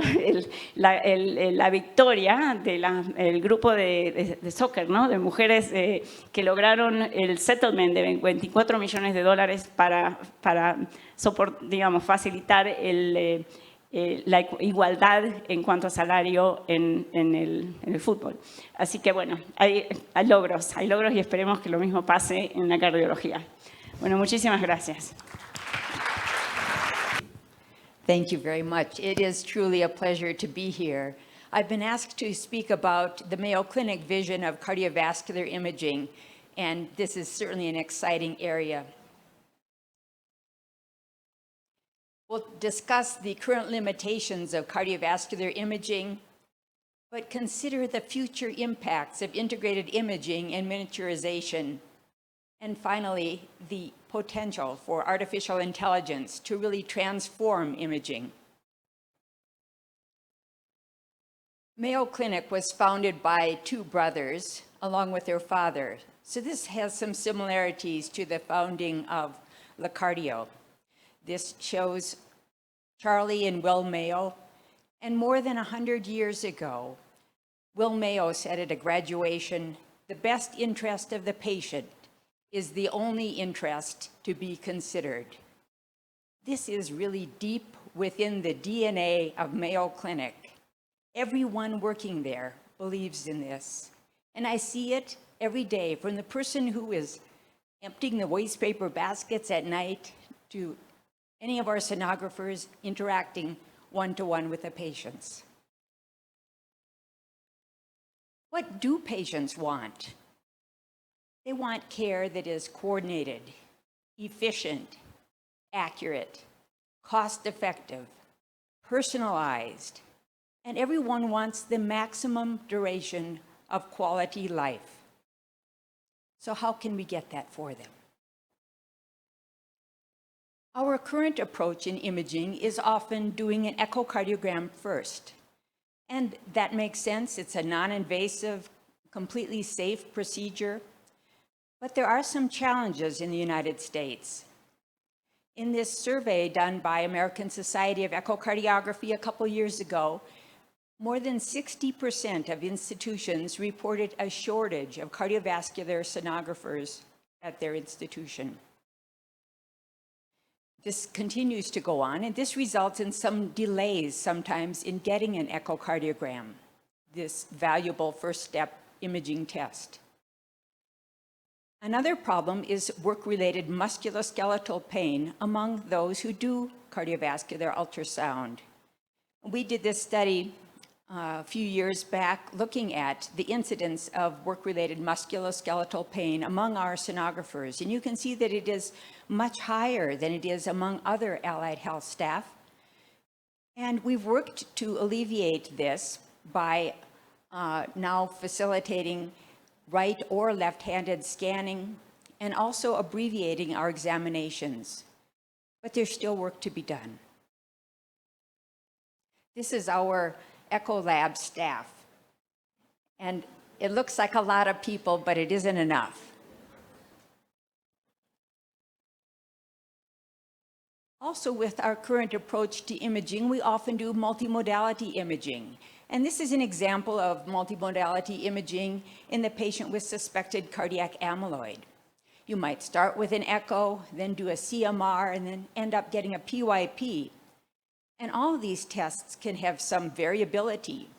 S4: la victoria del grupo de soccer, ¿no? De mujeres que lograron el settlement de $24 millones para digamos, facilitar la igualdad en cuanto a salario en el fútbol. Así que bueno, hay logros y esperemos que lo mismo pase en la cardiología. Bueno, muchísimas gracias.
S5: Thank you very much. It is truly a pleasure to be here. I've been asked to speak about the Mayo Clinic vision of cardiovascular imaging, and this is certainly an exciting area. We'll discuss the current limitations of cardiovascular imaging, but consider the future impacts of integrated imaging and miniaturization. And finally, the potential for artificial intelligence to really transform imaging. Mayo Clinic was founded by two brothers along with their father. So this has some similarities to the founding of LaCardio. This shows Charlie and Will Mayo. And more than 100 years ago, Will Mayo said at a graduation, "The best interest of the patient is the only interest to be considered." This is really deep within the DNA of Mayo Clinic. Everyone working there believes in this. And I see it every day, from the person who is emptying the waste paper baskets at night to any of our sonographers interacting one-to-one with the patients. What do patients want? They want care that is coordinated, efficient, accurate, cost-effective, personalized, and everyone wants the maximum duration of quality life. So how can we get that for them? Our current approach in imaging is often doing an echocardiogram first. And that makes sense. It's a non-invasive, completely safe procedure. But there are some challenges in the United States. In this survey done by American Society of Echocardiography a couple years ago, more than 60% of institutions reported a shortage of cardiovascular sonographers at their institution. This continues to go on, and this results in some delays sometimes in getting an echocardiogram, this valuable first step imaging test. Another problem is work-related musculoskeletal pain among those who do cardiovascular ultrasound. We did this study a few years back looking at the incidence of work-related musculoskeletal pain among our sonographers, and you can see that it is much higher than it is among other allied health staff. And we've worked to alleviate this by now facilitating right or left-handed scanning and also abbreviating our examinations. But there's still work to be done. This is our Echo Lab staff. And it looks like a lot of people, but it isn't enough. Also, with our current approach to imaging, we often do multimodality imaging. And this is an example of multimodality imaging in the patient with suspected cardiac amyloid. You might start with an echo, then do a CMR, and then end up getting a PYP. And all of these tests can have some variability.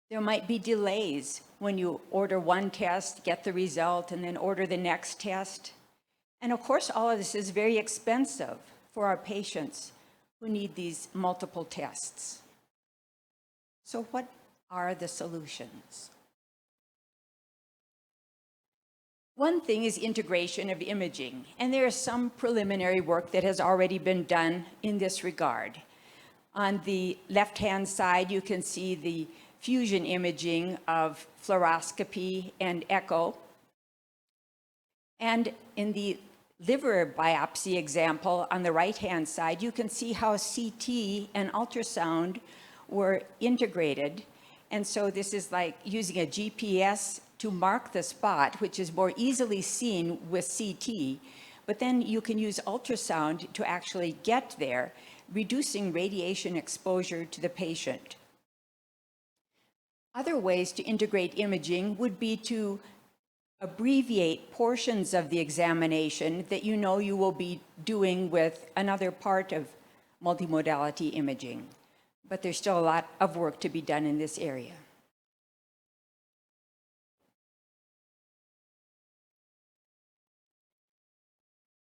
S5: There might be delays when you order one test, get the result, and then order the next test. And of course, all of this is very expensive for our patients who need these multiple tests. So what are the solutions? One thing is integration of imaging, and there is some preliminary work that has already been done in this regard. On the left-hand side, you can see the fusion imaging of fluoroscopy and echo. And in the liver biopsy example on the right-hand side, you can see how CT and ultrasound were integrated. And so this is like using a GPS to mark the spot, which is more easily seen with CT, but then you can use ultrasound to actually get there, reducing radiation exposure to the patient. Other ways to integrate imaging would be to abbreviate portions of the examination that you know you will be doing with another part of multimodality imaging. But there's still a lot of work to be done in this area.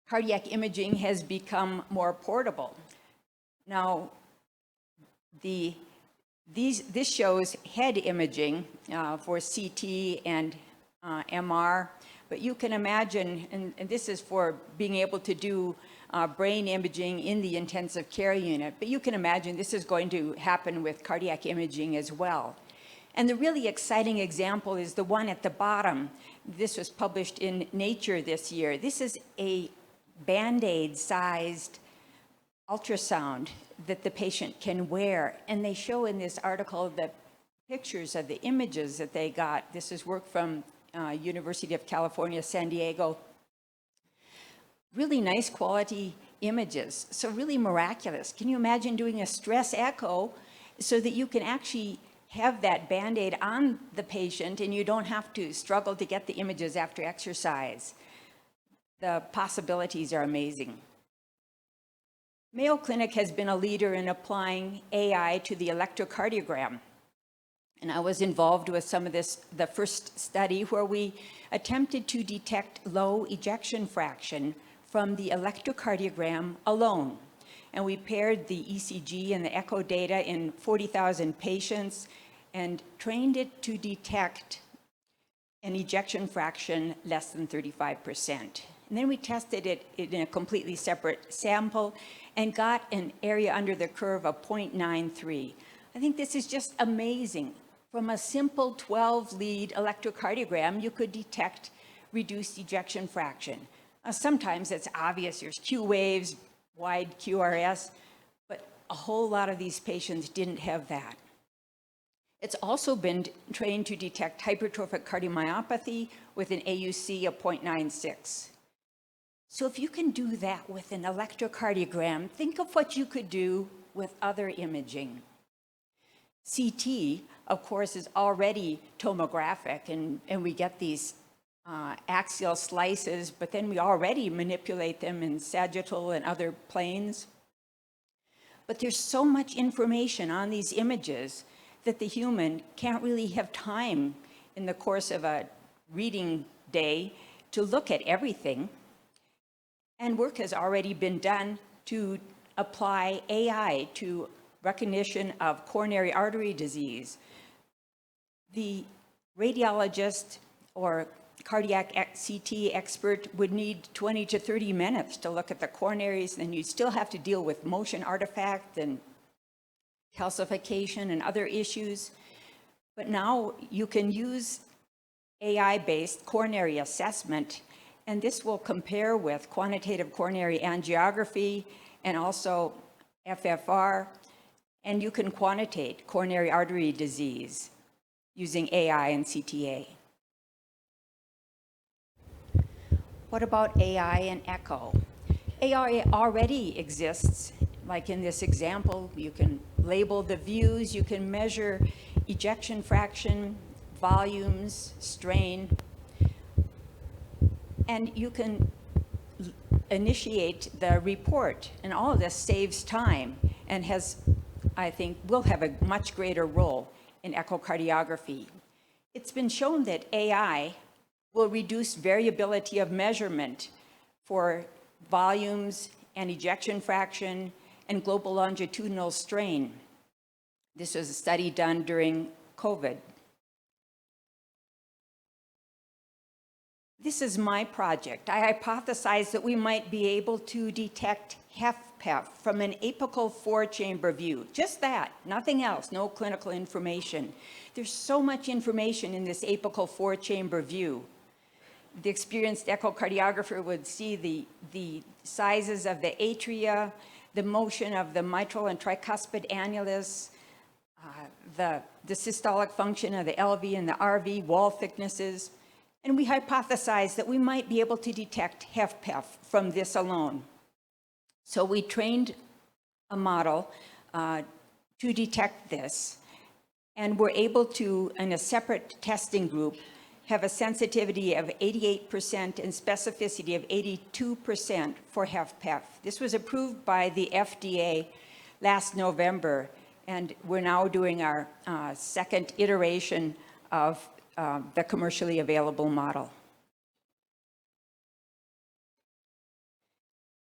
S5: Cardiac imaging has become more portable. Now, this shows head imaging for CT and MR, but you can imagine, and this is for being able to do brain imaging in the intensive care unit, but you can imagine this is going to happen with cardiac imaging as well. And the really exciting example is the one at the bottom. This was published in Nature this year. This is a Band-Aid sized ultrasound that the patient can wear. And they show in this article the pictures of the images that they got. This is work from University of California, San Diego. Really nice quality images. So really miraculous. Can you imagine doing a stress echo so that you can actually have that Band-Aid on the patient and you don't have to struggle to get the images after exercise? The possibilities are amazing. Mayo Clinic has been a leader in applying AI to the electrocardiogram. And I was involved with some of this, the first study where we attempted to detect low ejection fraction from the electrocardiogram alone. And we paired the ECG and the echo data in 40,000 patients and trained it to detect an ejection fraction less than 35%. And then we tested it in a completely separate sample and got an area under the curve of 0.93. I think this is just amazing. From a simple 12-lead electrocardiogram, you could detect reduced ejection fraction. Sometimes it's obvious, there's Q waves, wide QRS, but a whole lot of these patients didn't have that. It's also been trained to detect hypertrophic cardiomyopathy with an AUC of 0.96. So if you can do that with an electrocardiogram, think of what you could do with other imaging. CT, of course, is already tomographic, and we get these axial slices, but then we already manipulate them in sagittal and other planes. But there's so much information on these images that the human can't really have time in the course of a reading day to look at everything. And work has already been done to apply AI to recognition of coronary artery disease. The radiologist or cardiac CT expert would need 20 to 30 minutes to look at the coronaries, and you still have to deal with motion artifact and calcification and other issues. But now you can use AI-based coronary assessment, and this will compare with quantitative coronary angiography and also FFR, and you can quantitate coronary artery disease using AI and CTA. What about AI and echo? AI already exists. Like in this example, you can label the views, you can measure ejection fraction, volumes, strain, and you can initiate the report. And all of this saves time and has, I think, will have a much greater role in echocardiography. It's been shown that AI will reduce variability of measurement for volumes and ejection fraction and global longitudinal strain. This was a study done during COVID. This is my project. I hypothesized that we might be able to detect HFpEF from an apical 4-chamber view. Just that, nothing else, no clinical information. There's so much information in this apical 4-chamber view. The experienced echocardiographer would see the sizes of the atria, the motion of the mitral and tricuspid annulus, the systolic function of the LV and the RV, wall thicknesses. And we hypothesized that we might be able to detect HFpEF from this alone. So we trained a model to detect this, and we're able to, in a separate testing group, have a sensitivity of 88% and specificity of 82% for HFpEF. This was approved by the FDA last November, and we're now doing our second iteration of the commercially available model.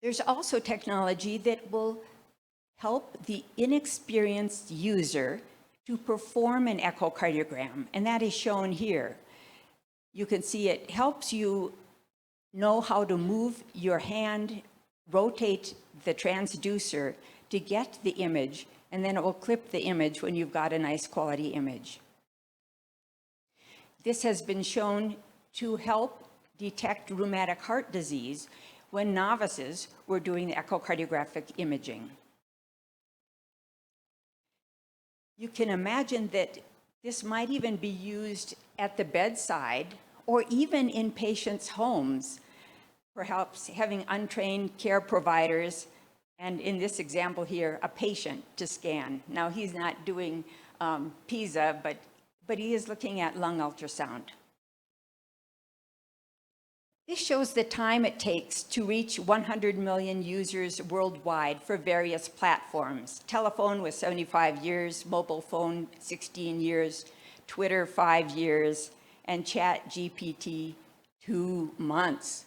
S5: There's also technology that will help the inexperienced user to perform an echocardiogram, and that is shown here. You can see it helps you know how to move your hand, rotate the transducer to get the image, and then it will clip the image when you've got a nice quality image. This has been shown to help detect rheumatic heart disease when novices were doing the echocardiographic imaging. You can imagine that this might even be used at the bedside or even in patients' homes perhaps having untrained care providers, and in this example here, a patient to scan. Now, he's not doing PISA, but he is looking at lung ultrasound. This shows the time it takes to reach 100 million users worldwide for various platforms. Telephone was 75 years, mobile phone 16 years, Twitter 5 years, and ChatGPT 2 months.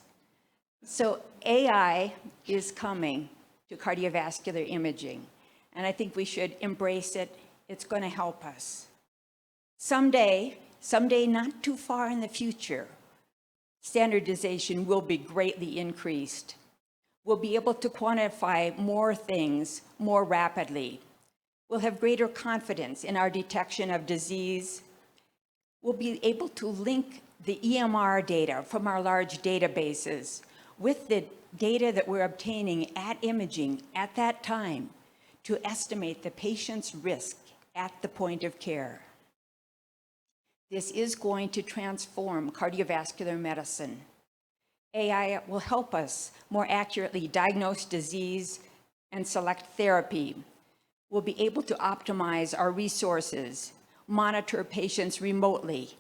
S5: So AI is coming to cardiovascular imaging, and I think we should embrace it. It's going to help us. Someday not too far in the future, standardization will be greatly increased. We'll be able to quantify more things more rapidly. We'll have greater confidence in our detection of disease. We'll be able to link the EMR data from our large databases with the data that we're obtaining at imaging at that time to estimate the patient's risk at the point of care. This is going to transform cardiovascular medicine. AI will help us more accurately diagnose disease and select therapy. We'll be able to optimize our resources, monitor patients remotely,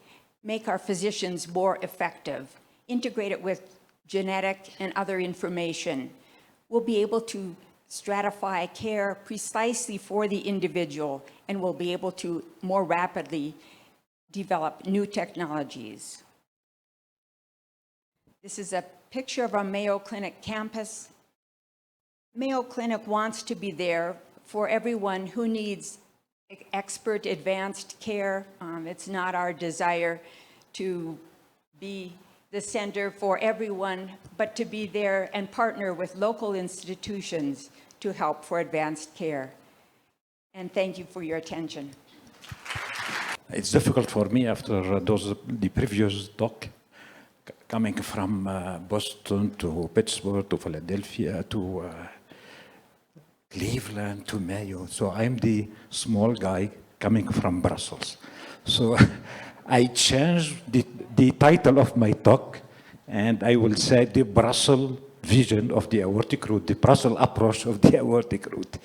S5: make our physicians more effective, integrate it with genetic and other information. We'll be able to stratify care precisely for the individual, and we'll be able to more rapidly develop new technologies. This is a picture of our Mayo Clinic campus. Mayo Clinic wants to be there for everyone who needs expert advanced care. It's not our desire to be the center for everyone, but to be there and partner with local institutions to help for advanced care. And thank you for your attention.
S6: It's difficult for me after the previous talk, coming from Boston to Pittsburgh to Philadelphia to Cleveland to Mayo. So I'm the small guy coming from Brussels. So I changed the title of my talk, and I will say the Brussels vision of the aortic root, the Brussels approach of the aortic root.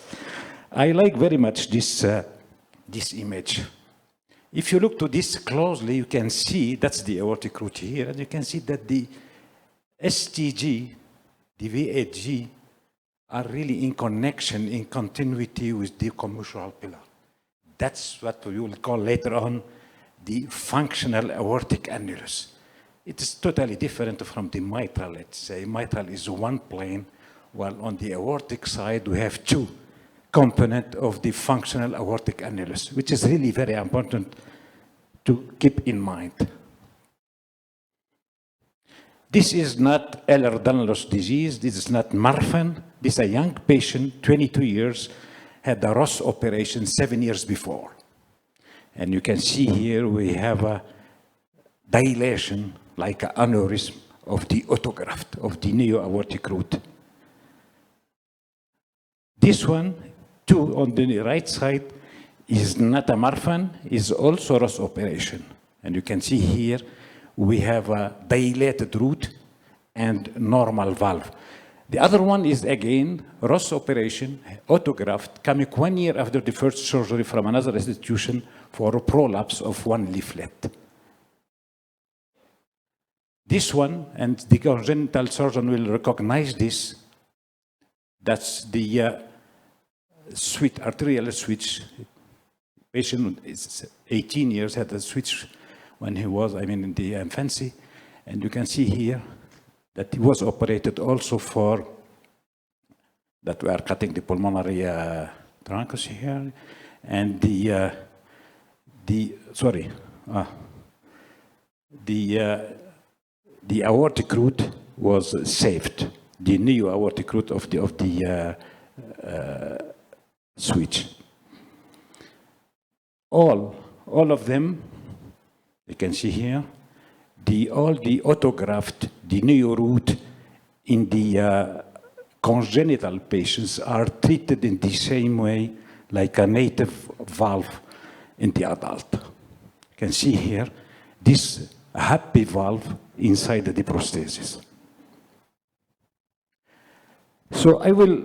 S6: I like very much this image. If you look to this closely, you can see that's the aortic root here, and you can see that the STG, the VHG, are really in connection, in continuity with the commissural pillar. That's what we will call later on the functional aortic annulus. It is totally different from the mitral, let's say. Mitral is one plane, while on the aortic side, we have two components of the functional aortic annulus, which is really very important to keep in mind. This is not Ehlers-Danlos disease. This is not Marfan. This is a young patient, 22 years, had a Ross operation 7 years before. And you can see here we have a dilation, like an aneurysm of the autograft, of the neo-aortic root. This one, too, on the right side, is not a Marfan, is also Ross operation. And you can see here, we have a dilated root and normal valve. The other one is, again, Ross operation, autograft, coming 1 year after the first surgery from another institution for a prolapse of one leaflet. This one, and the congenital surgeon will recognize this, that's the switch, arterial switch. Patient is 18 years, had a switch when he was, in the infancy. And you can see here that he was operated also for, that we are cutting the pulmonary truncus here. And the aortic root was saved, the neo-aortic root of the switch. All of them, you can see here, all the autograft, the neo root in the congenital patients are treated in the same way like a native valve in the adult. You can see here this happy valve inside the prosthesis. So I will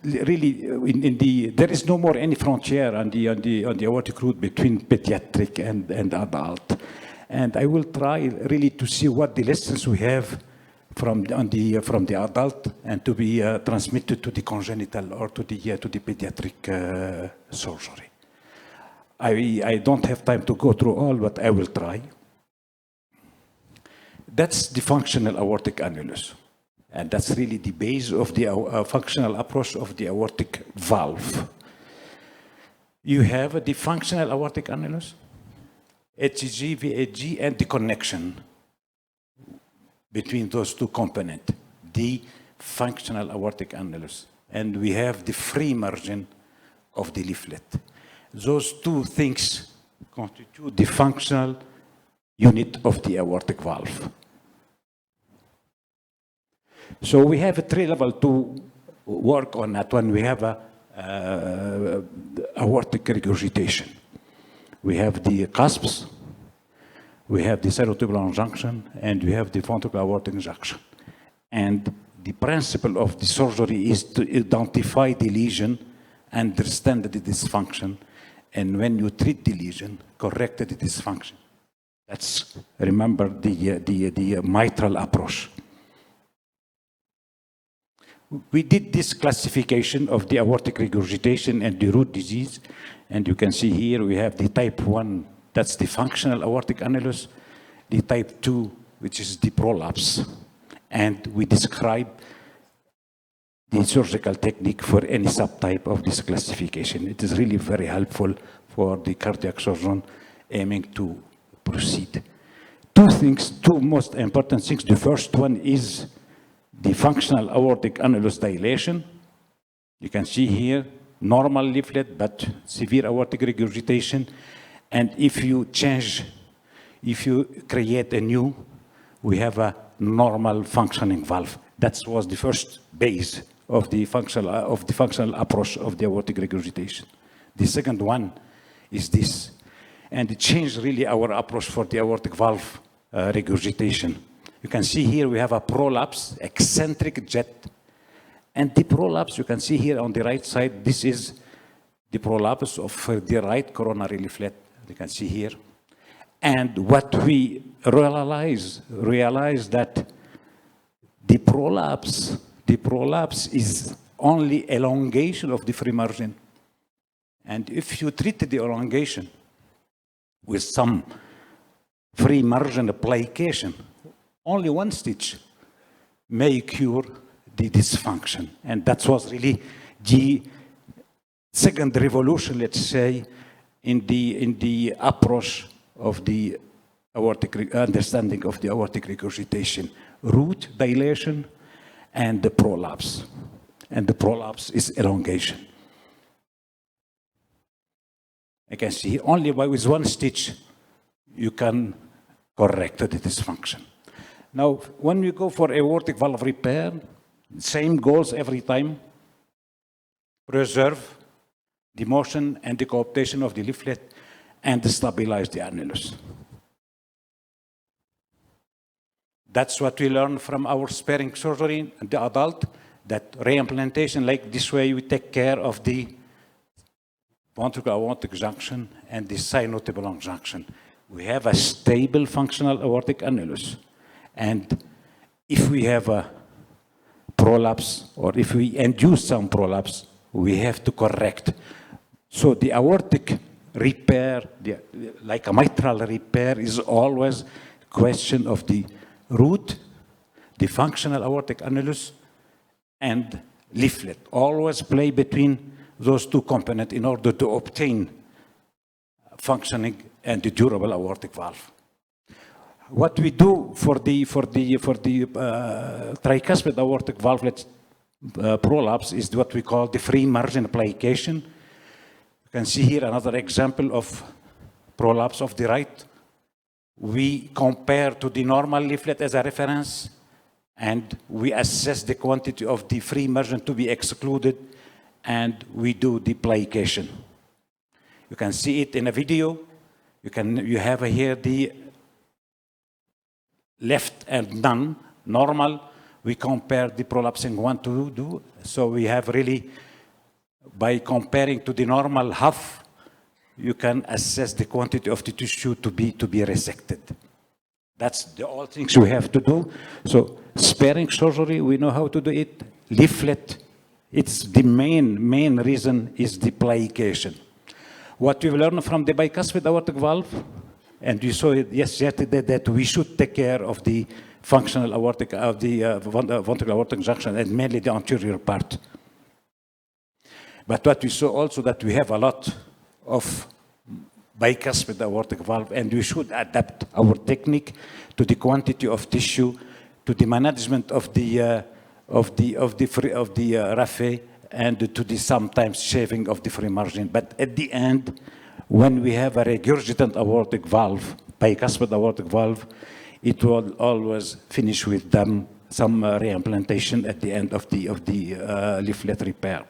S6: really, there is no more any frontier on the aortic root between pediatric and adult. And I will try really to see what the lessons we have from the adult and to be transmitted to the congenital or to the pediatric surgery. I don't have time to go through all, but I will try. That's the functional aortic annulus. And that's really the base of the functional approach of the aortic valve. You have the functional aortic annulus, HCG, VHG, and the connection between those two components, the functional aortic annulus. And we have the free margin of the leaflet. Those two things constitute the functional unit of the aortic valve. So we have a 3 level to work on that one. We have a aortic regurgitation. We have the cusps, we have the sinusotubular junction, and we have the ventricular aortic junction. And the principle of the surgery is to identify the lesion, understand the dysfunction, and when you treat the lesion, correct the dysfunction. That's, remember, the mitral approach. We did this classification of the aortic regurgitation and the root disease, and you can see here we have the type 1, that's the functional aortic annulus, the type 2, which is the prolapse, and we describe the surgical technique for any subtype of this classification. It is really very helpful for the cardiac surgeon aiming to proceed. Two most important things. The first one is the functional aortic annulus dilation. You can see here, normal leaflet, but severe aortic regurgitation. And if you create a new, we have a normal functioning valve. That was the first base of the functional approach of the aortic regurgitation. The second one is this. And it changed really our approach for the aortic valve regurgitation. You can see here we have a prolapse, eccentric jet. And the prolapse, you can see here on the right side, this is the prolapse of the right coronary leaflet. You can see here. And what we realize that the prolapse is only elongation of the free margin. And if you treat the elongation with some free margin application, only one stitch may cure the dysfunction. And that was really the second revolution, let's say, in the approach of the aortic understanding of the aortic regurgitation. Root dilation and the prolapse. And the prolapse is elongation. I can see only with one stitch you can correct the dysfunction. Now, when we go for aortic valve repair, same goals every time. Preserve the motion and the coaptation of the leaflet and stabilize the annulus. That's what we learn from our sparing surgery in the adult, that reimplantation, like this way, we take care of the ventricular aortic junction and the sinusotubular junction. We have a stable functional aortic annulus. And if we have a prolapse, or if we induce some prolapse, we have to correct. So the aortic repair, like a mitral repair, is always a question of the root, the functional aortic annulus, and leaflet. Always play between those two components in order to obtain functioning and the durable aortic valve. What we do for the tricuspid aortic valvelet prolapse is what we call the free margin application. You can see here another example of prolapse of the right. We compare to the normal leaflet as a reference, and we assess the quantity of the free margin to be excluded, and we do the plication. You can see it in a video. You have here the left and none, normal we compare the prolapsing one to do. So we have really, by comparing to the normal half, you can assess the quantity of the tissue to be resected. That's the all things we have to do. So sparing surgery, we know how to do it. Leaflet, it's the main reason is the plication. What we've learned from the bicuspid aortic valve, and you saw it yesterday, that we should take care of the functional aortic, of the ventricular aortic junction, and mainly the anterior part. But what we saw also that we have a lot of bicuspid aortic valve, and we should adapt our technique to the quantity of tissue, to the management of the raphe, and to the sometimes shaving of the free margin. But at the end, when we have a regurgitant aortic valve, bicuspid aortic valve, it will always finish with some reimplantation at the end of the leaflet repair.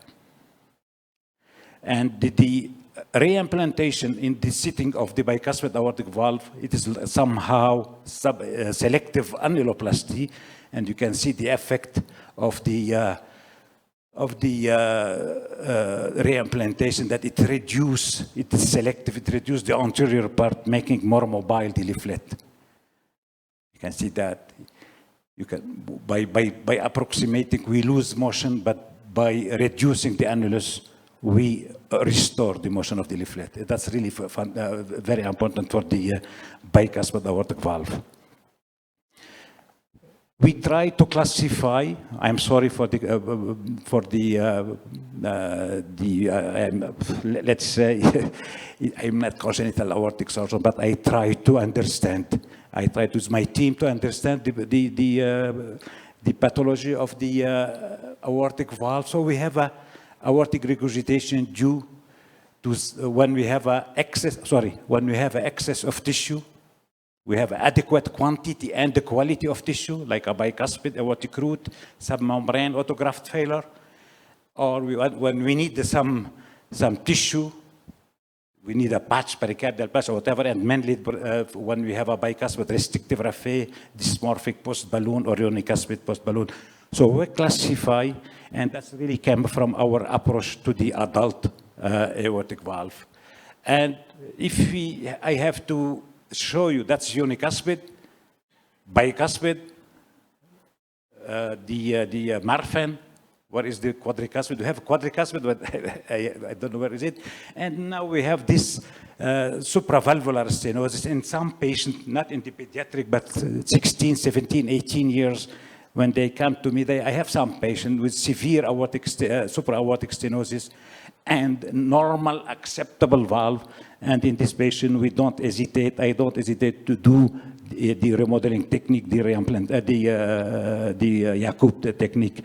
S6: And the reimplantation in the sitting of the bicuspid aortic valve, it is somehow selective annuloplasty, and you can see the effect of the reimplantation, that it is selective, it reduces the anterior part, making more mobile the leaflet. You can see that. You can, by approximating, we lose motion, but by reducing the annulus, we restore the motion of the leaflet. That's really very important for the bicuspid aortic valve. We try to classify. I'm sorry for let's say, I'm not congenital aortic surgeon, but I try to understand. I try to use my team to understand the pathology of the aortic valve. So we have a aortic regurgitation due to when we have excess of tissue. We have adequate quantity and the quality of tissue, like a bicuspid aortic root, submembrane autograft failure, or when we need some tissue, we need a patch, pericardial patch, or whatever, and mainly when we have a bicuspid restrictive raphe, dysmorphic post-balloon, or unicuspid post-balloon. So we classify, and that's really came from our approach to the adult aortic valve. And I have to show you, that's unicuspid, bicuspid, the Marfan. What is the quadricuspid? We have a quadricuspid, but I don't know where is it. And now we have this supravalvular stenosis in some patients, not in the pediatric, but 16, 17, 18 years. When they come to me, I have some patients with severe supraaortic stenosis and normal acceptable valve. And in this patient, I don't hesitate to do the remodeling technique, the Yacoub technique.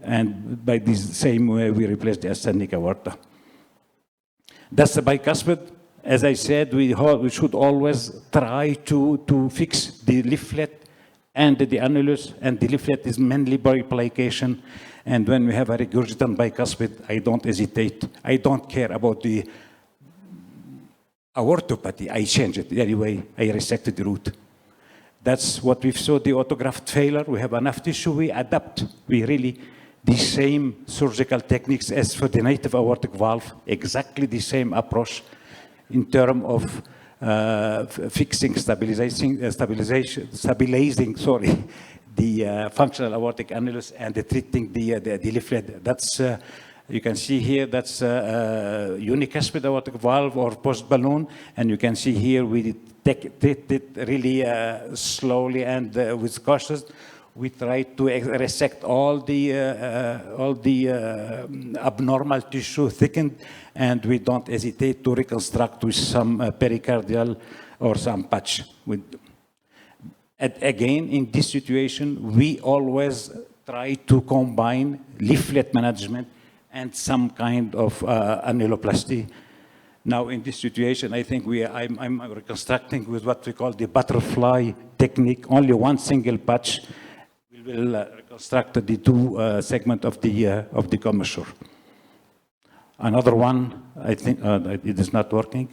S6: And by this same way, we replace the ascending aorta. That's the bicuspid. As I said, we should always try to fix the leaflet and the annulus, and the leaflet is mainly by plication. And when we have a regurgitant bicuspid, I don't hesitate. I don't care about the aortopathy. I change it. Anyway, I resected the root. That's what we saw, the autograft failure. We have enough tissue, we adapt. We really, the same surgical techniques as for the native aortic valve, exactly the same approach in terms of fixing, stabilizing, the functional aortic annulus and treating the leaflet. That's you can see here, that's unicuspid aortic valve or post-balloon, and you can see here we treat it really slowly and with caution. We try to resect all the abnormal tissue thickened, and we don't hesitate to reconstruct with some pericardial or some patch. And again, in this situation, we always try to combine leaflet management and some kind of annuloplasty. Now, in this situation, I think I'm reconstructing with what we call the butterfly technique. Only one single patch will reconstruct the two segment of the commissure. Another one, I think it is not working.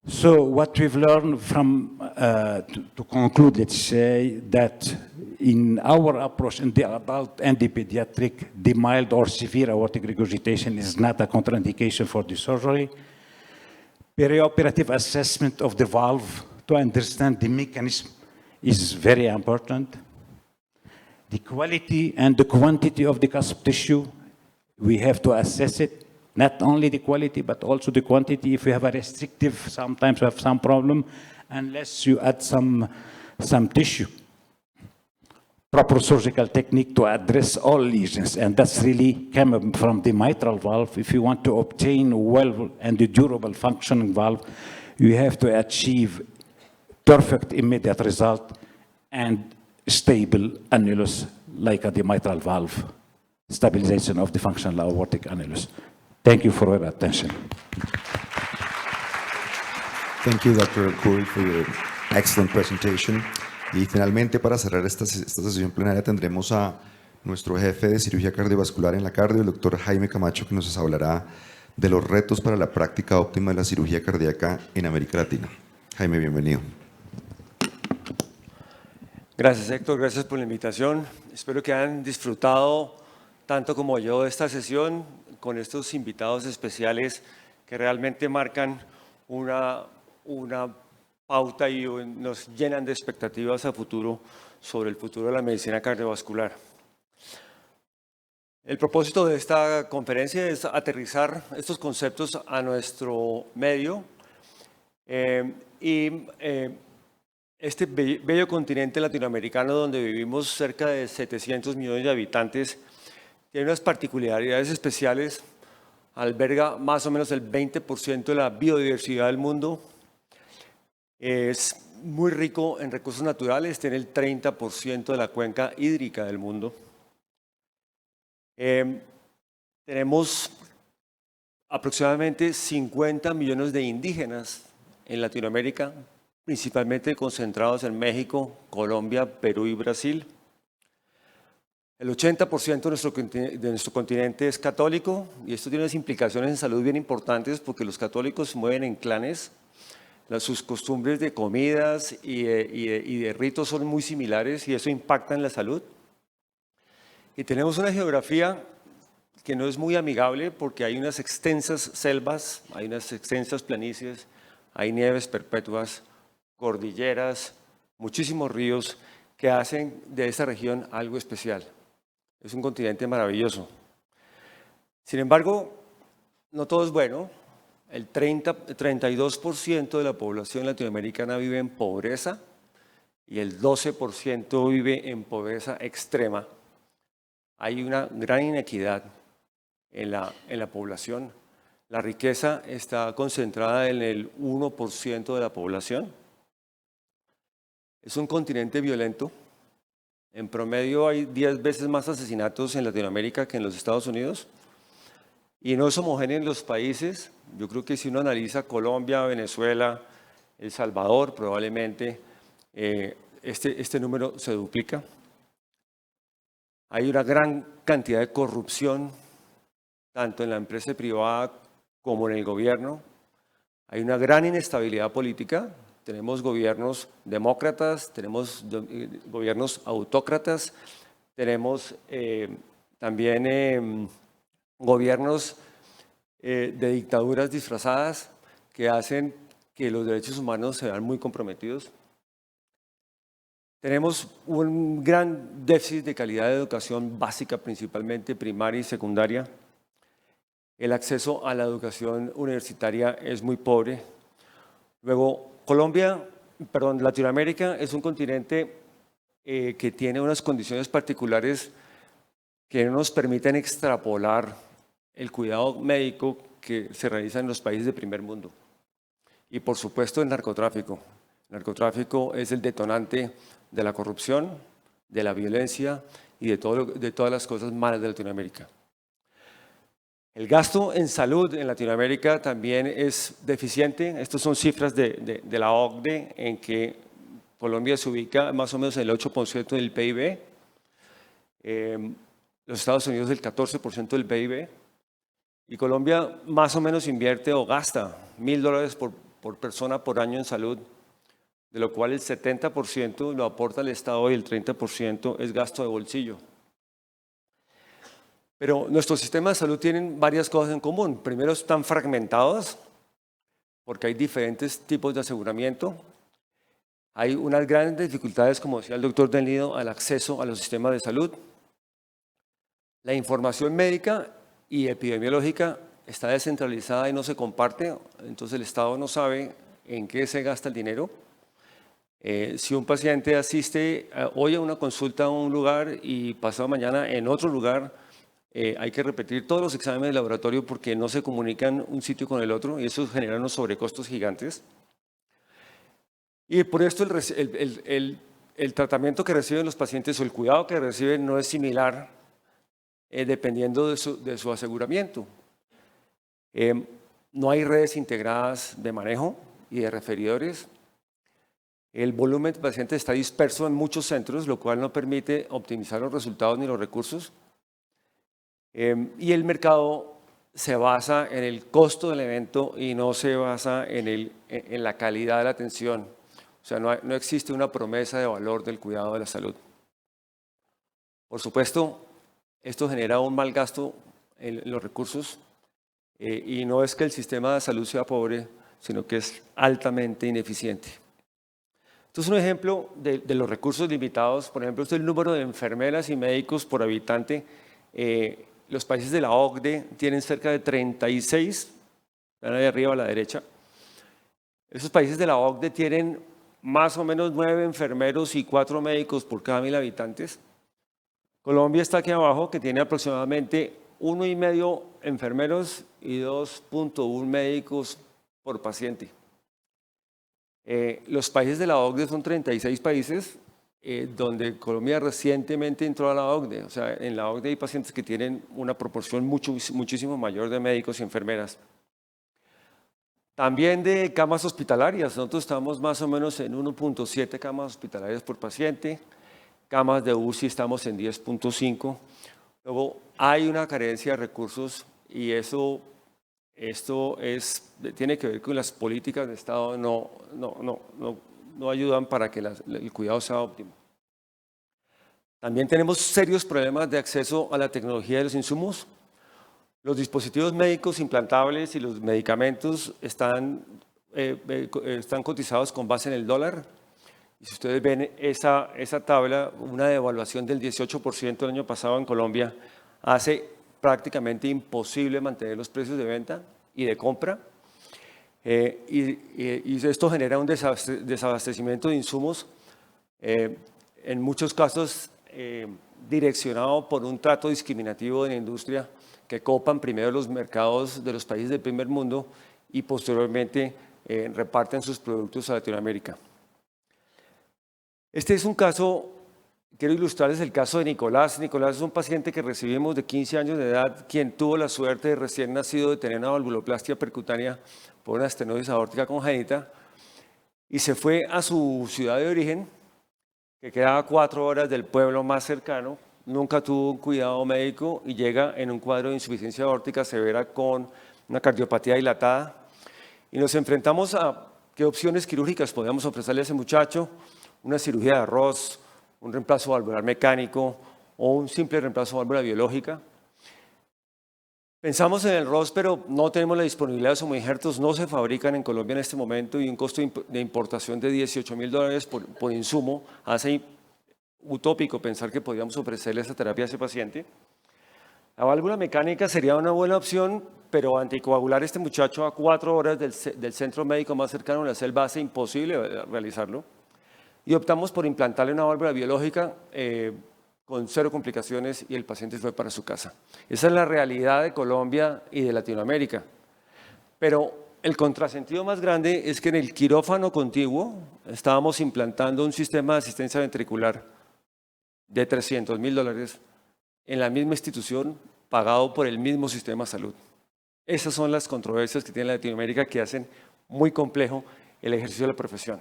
S6: So what we've learned from, to conclude, let's say, that in our approach in the adult and the pediatric, the mild or severe aortic regurgitation is not a contraindication for the surgery. Perioperative assessment of the valve to understand the mechanism is very important. The quality and the quantity of the cusp tissue, we have to assess it, not only the quality, but also the quantity. If you have a restrictive, sometimes you have some problem, unless you add some tissue. Proper surgical technique to address all lesions, and that's really coming from the mitral valve. If you want to obtain well and a durable functioning valve, you have to achieve perfect immediate result and stable annulus like the mitral valve, stabilization of the functional aortic annulus. Thank you for your attention.
S7: Thank you, Dr. Khoury, for your excellent presentation. Y finalmente, para cerrar esta sesión plenaria, tendremos a nuestro jefe de cirugía cardiovascular en la cardio, el doctor Jaime Camacho, que nos hablará de los retos para la práctica óptima de la cirugía cardíaca en América Latina. Jaime, bienvenido.
S8: Gracias, Héctor. Gracias por la invitación. Espero que hayan disfrutado tanto como yo de esta sesión con estos invitados especiales que realmente marcan una pauta y nos llenan de expectativas a futuro sobre el futuro de la medicina cardiovascular. El propósito de esta conferencia es aterrizar estos conceptos a nuestro medio este bello continente latinoamericano donde vivimos cerca de 700 millones de habitantes tiene unas particularidades especiales, alberga más o menos el 20% de la biodiversidad del mundo. Es muy rico en recursos naturales, tiene el 30% de la cuenca hídrica del mundo. Tenemos aproximadamente 50 millones de indígenas en Latinoamérica, principalmente concentrados en México, Colombia, Perú y Brasil. El 80% de nuestro continente es católico y esto tiene unas implicaciones en salud bien importantes porque los católicos se mueven en clanes. Sus costumbres de comidas y de ritos son muy similares y eso impacta en la salud. Y tenemos una geografía que no es muy amigable porque hay unas extensas selvas, hay unas extensas planicies, hay nieves perpetuas, cordilleras, muchísimos ríos que hacen de esta región algo especial. Es un continente maravilloso. Sin embargo, no todo es bueno. El 32% de la población latinoamericana vive en pobreza y el 12% vive en pobreza extrema. Hay una gran inequidad en la población. La riqueza está concentrada en el 1% de la población. Es un continente violento. En promedio hay 10 veces más asesinatos en Latinoamérica que en los Estados Unidos. Y no es homogéneo en los países. Yo creo que si uno analiza Colombia, Venezuela, El Salvador, probablemente este número se duplica. Hay una gran cantidad de corrupción, tanto en la empresa privada como en el gobierno. Hay una gran inestabilidad política. Tenemos gobiernos demócratas, tenemos gobiernos autócratas, tenemos también gobiernos de dictaduras disfrazadas que hacen que los derechos humanos se vean muy comprometidos. Tenemos un gran déficit de calidad de educación básica, principalmente primaria y secundaria. El acceso a la educación universitaria es muy pobre. Luego, Latinoamérica es un continente que tiene unas condiciones particulares que no nos permiten extrapolar el cuidado médico que se realiza en los países de primer mundo. Y por supuesto el narcotráfico. El narcotráfico es el detonante de la corrupción, de la violencia y de todas las cosas malas de Latinoamérica. El gasto en salud en Latinoamérica también es deficiente. Estas son cifras de la OCDE en que Colombia se ubica más o menos en el 8% del PIB. Los Estados Unidos el 14% del PIB. Y Colombia más o menos invierte o gasta $1.000 por persona por año en salud, de lo cual el 70% lo aporta el Estado y el 30% es gasto de bolsillo. Pero nuestros sistemas de salud tienen varias cosas en común. Primero, están fragmentados porque hay diferentes tipos de aseguramiento. Hay unas grandes dificultades, como decía el doctor Del Nido, al acceso a los sistemas de salud. La información médica y epidemiológica está descentralizada y no se comparte, entonces el Estado no sabe en qué se gasta el dinero. Si un paciente asiste hoy a una consulta a un lugar y pasado mañana en otro lugar, hay que repetir todos los exámenes de laboratorio porque no se comunican un sitio con el otro y eso genera unos sobrecostos gigantes. Y por esto el tratamiento que reciben los pacientes o el cuidado que reciben no es similar dependiendo de su aseguramiento. No hay redes integradas de manejo y de referidores. El volumen de pacientes está disperso en muchos centros, lo cual no permite optimizar los resultados ni los recursos. Y el mercado se basa en el costo del evento y no se basa en la calidad de la atención. O sea, no existe una promesa de valor del cuidado de la salud. Por supuesto, esto genera un mal gasto en los recursos y no es que el sistema de salud sea pobre, sino que es altamente ineficiente. Entonces, un ejemplo de los recursos limitados, por ejemplo, este es el número de enfermeras y médicos por habitante. Los países de la OCDE tienen cerca de 36, están ahí arriba a la derecha. Esos países de la OCDE tienen más o menos 9 enfermeros y 4 médicos por cada 1000 habitantes. Colombia está aquí abajo, que tiene aproximadamente 1,5 enfermeros y 2,1 médicos por paciente. Los países de la OCDE son 36 países, donde Colombia recientemente entró a la OCDE. O sea, en la OCDE hay pacientes que tienen una proporción muchísimo mayor de médicos y enfermeras. También de camas hospitalarias. Nosotros estamos más o menos en 1,7 camas hospitalarias por paciente. Camas de UCI estamos en 10,5. Luego hay una carencia de recursos y esto tiene que ver con las políticas de Estado, no ayudan para que el cuidado sea óptimo. También tenemos serios problemas de acceso a la tecnología de los insumos. Los dispositivos médicos implantables y los medicamentos están cotizados con base en el dólar. Y si ustedes ven esa tabla, una devaluación del 18% el año pasado en Colombia hace prácticamente imposible mantener los precios de venta y de compra. Y esto genera un desabastecimiento de insumos, en muchos casos direccionado por un trato discriminativo de la industria que copan primero los mercados de los países del primer mundo y posteriormente reparten sus productos a Latinoamérica. Este es un caso, quiero ilustrarles el caso de Nicolás. Nicolás es un paciente que recibimos de 15 años de edad, quien tuvo la suerte de recién nacido de tener una valvuloplastia percutánea por una estenosis aórtica congénita y se fue a su ciudad de origen, que quedaba a 4 horas del pueblo más cercano. Nunca tuvo un cuidado médico y llega en un cuadro de insuficiencia aórtica severa con una cardiopatía dilatada. Y nos enfrentamos a qué opciones quirúrgicas podíamos ofrecerle a ese muchacho: una cirugía de arroz, un reemplazo valvular mecánico o un simple reemplazo válvula biológica. Pensamos en el ROS, pero no tenemos la disponibilidad de somoinjertos, no se fabrican en Colombia en este momento y un costo de importación de $18,000 por insumo hace utópico pensar que podíamos ofrecerle esa terapia a ese paciente. La válvula mecánica sería una buena opción, pero anticoagular a este muchacho a 4 horas del centro médico más cercano a la selva hace imposible realizarlo. Y optamos por implantarle una válvula biológica con 0 complicaciones y el paciente fue para su casa. Esa es la realidad de Colombia y de Latinoamérica. Pero el contrasentido más grande es que en el quirófano contiguo estábamos implantando un sistema de asistencia ventricular de $300,000 en la misma institución, pagado por el mismo sistema de salud. Esas son las controversias que tiene Latinoamérica que hacen muy complejo el ejercicio de la profesión.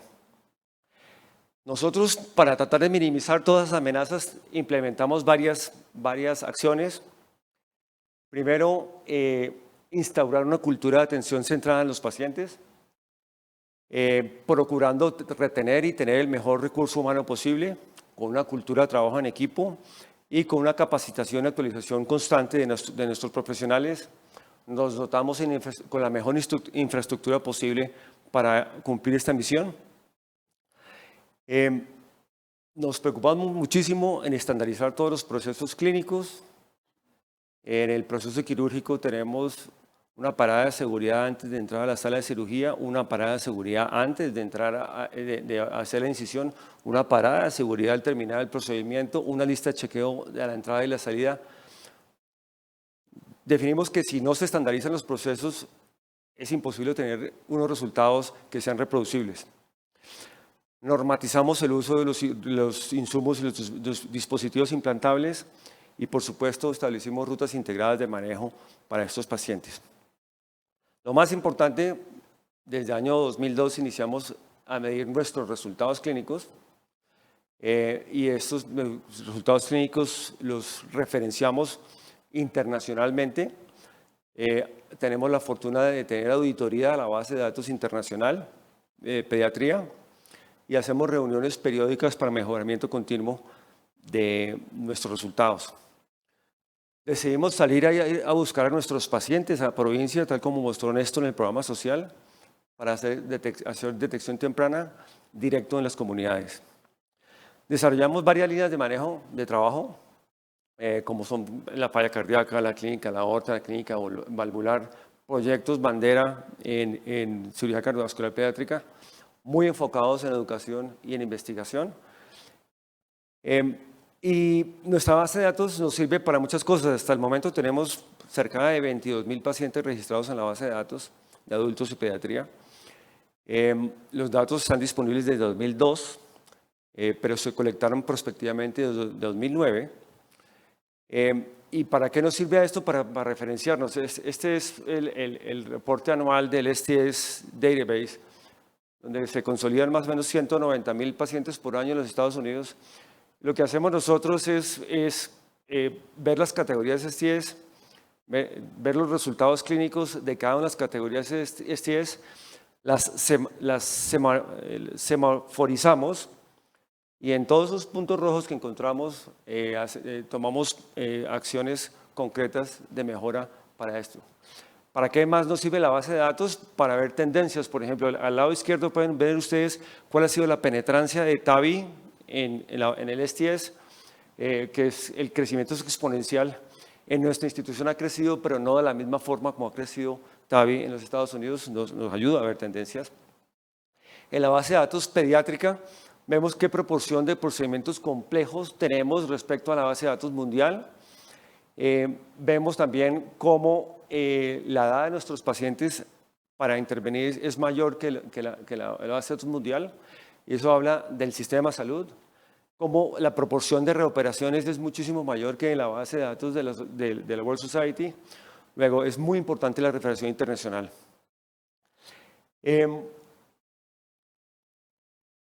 S8: Nosotros, para tratar de minimizar todas las amenazas, implementamos varias acciones. Primero, instaurar una cultura de atención centrada en los pacientes. procurando retener y tener el mejor recurso humano posible, con una cultura de trabajo en equipo y con una capacitación y actualización constante de nuestros profesionales. Nos dotamos con la mejor infraestructura posible para cumplir esta misión. Nos preocupamos muchísimo en estandarizar todos los procesos clínicos. En el proceso quirúrgico tenemos una parada de seguridad antes de entrar a la sala de cirugía, una parada de seguridad antes de entrar de hacer la incisión, una parada de seguridad al terminar el procedimiento, una lista de chequeo de la entrada y la salida. Definimos que si no se estandarizan los procesos, es imposible tener unos resultados que sean reproducibles. Normatizamos el uso de los insumos y los dispositivos implantables y, por supuesto, establecimos rutas integradas de manejo para estos pacientes. Lo más importante, desde el año 2002 iniciamos a medir nuestros resultados clínicos y estos resultados clínicos los referenciamos internacionalmente. Tenemos la fortuna de tener auditoría a la base de datos internacional de pediatría y hacemos reuniones periódicas para mejoramiento continuo de nuestros resultados. Decidimos salir a buscar a nuestros pacientes a la provincia, tal como mostró Néstor en el programa social, para hacer detección temprana directo en las comunidades. Desarrollamos varias líneas de manejo de trabajo, como son la falla cardíaca, la clínica, la aorta, la clínica valvular, proyectos bandera en cirugía cardiovascular pediátrica, muy enfocados en educación y en investigación. Y nuestra base de datos nos sirve para muchas cosas. Hasta el momento tenemos cerca de 22.000 pacientes registrados en la base de datos de adultos y pediatría. Los datos están disponibles desde 2002, pero se colectaron prospectivamente desde 2009. ¿Y para qué nos sirve esto? Para referenciarnos. Este es el reporte anual del STS Database, donde se consolidan más o menos 190.000 pacientes por año en los Estados Unidos. Lo que hacemos nosotros es ver las categorías STS, ver los resultados clínicos de cada una de las categorías STS, las semaforizamos y en todos esos puntos rojos que encontramos tomamos acciones concretas de mejora para esto. ¿Para qué más nos sirve la base de datos? Para ver tendencias. Por ejemplo, al lado izquierdo pueden ver ustedes cuál ha sido la penetrancia de TAVI en el STS, que es el crecimiento exponencial. En nuestra institución ha crecido, pero no de la misma forma como ha crecido TAVI en los Estados Unidos. Nos ayuda a ver tendencias. En la base de datos pediátrica vemos qué proporción de procedimientos complejos tenemos respecto a la base de datos mundial. Vemos también cómo la edad de nuestros pacientes para intervenir es mayor que la base de datos mundial. Y eso habla del sistema de salud, como la proporción de reoperaciones es muchísimo mayor que en la base de datos de la World Society. Luego, es muy importante la referencia internacional.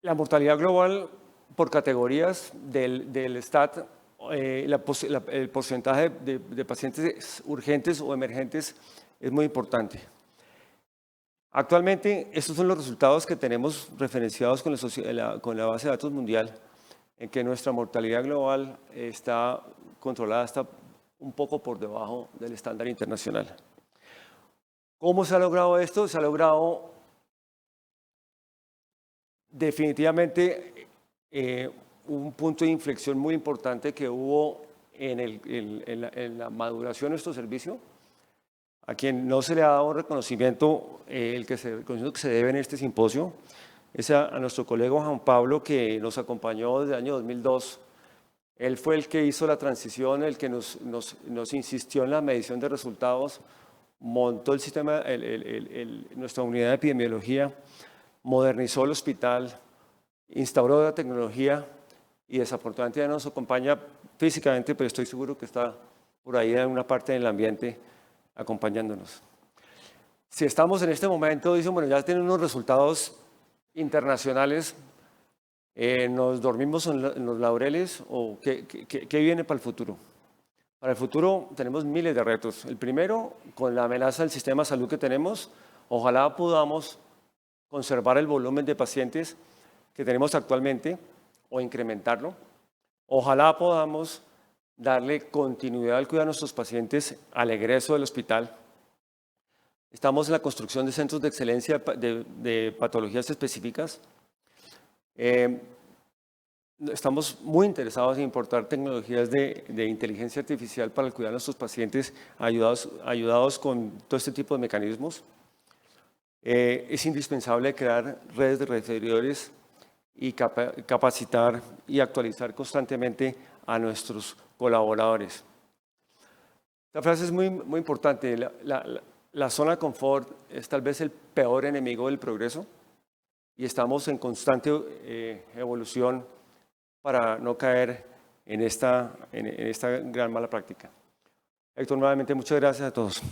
S8: La mortalidad global por categorías del STAT, el porcentaje de pacientes urgentes o emergentes es muy importante. Actualmente, estos son los resultados que tenemos referenciados con la base de datos mundial, en que nuestra mortalidad global está controlada hasta un poco por debajo del estándar internacional. ¿Cómo se ha logrado esto? Se ha logrado definitivamente un punto de inflexión muy importante que hubo en la maduración de nuestro servicio. A quien no se le ha dado un reconocimiento, el que se debe en este simposio, es a nuestro colega Juan Pablo, que nos acompañó desde el año 2002. Él fue el que hizo la transición, el que nos insistió en la medición de resultados, montó el sistema, nuestra unidad de epidemiología, modernizó el hospital, instauró la tecnología y desafortunadamente ya no nos acompaña físicamente, pero estoy seguro que está por ahí en una parte del ambiente acompañándonos. Si estamos en este momento, dicen, bueno, ya tienen unos resultados internacionales, ¿nos dormimos en los laureles o qué viene para el futuro? Para el futuro tenemos miles de retos. El primero, con la amenaza del sistema de salud que tenemos, ojalá podamos conservar el volumen de pacientes que tenemos actualmente o incrementarlo. Ojalá podamos darle continuidad al cuidado de nuestros pacientes al egreso del hospital. Estamos en la construcción de centros de excelencia de patologías específicas. Estamos muy interesados en importar tecnologías de inteligencia artificial para el cuidado de nuestros pacientes, ayudados con todo este tipo de mecanismos. Es indispensable crear redes de referidores y capacitar y actualizar constantemente a nuestros colaboradores. Esta frase es muy importante. La zona de confort es tal vez el peor enemigo del progreso y estamos en constante evolución para no caer en esta gran mala práctica. Héctor, nuevamente muchas gracias a todos.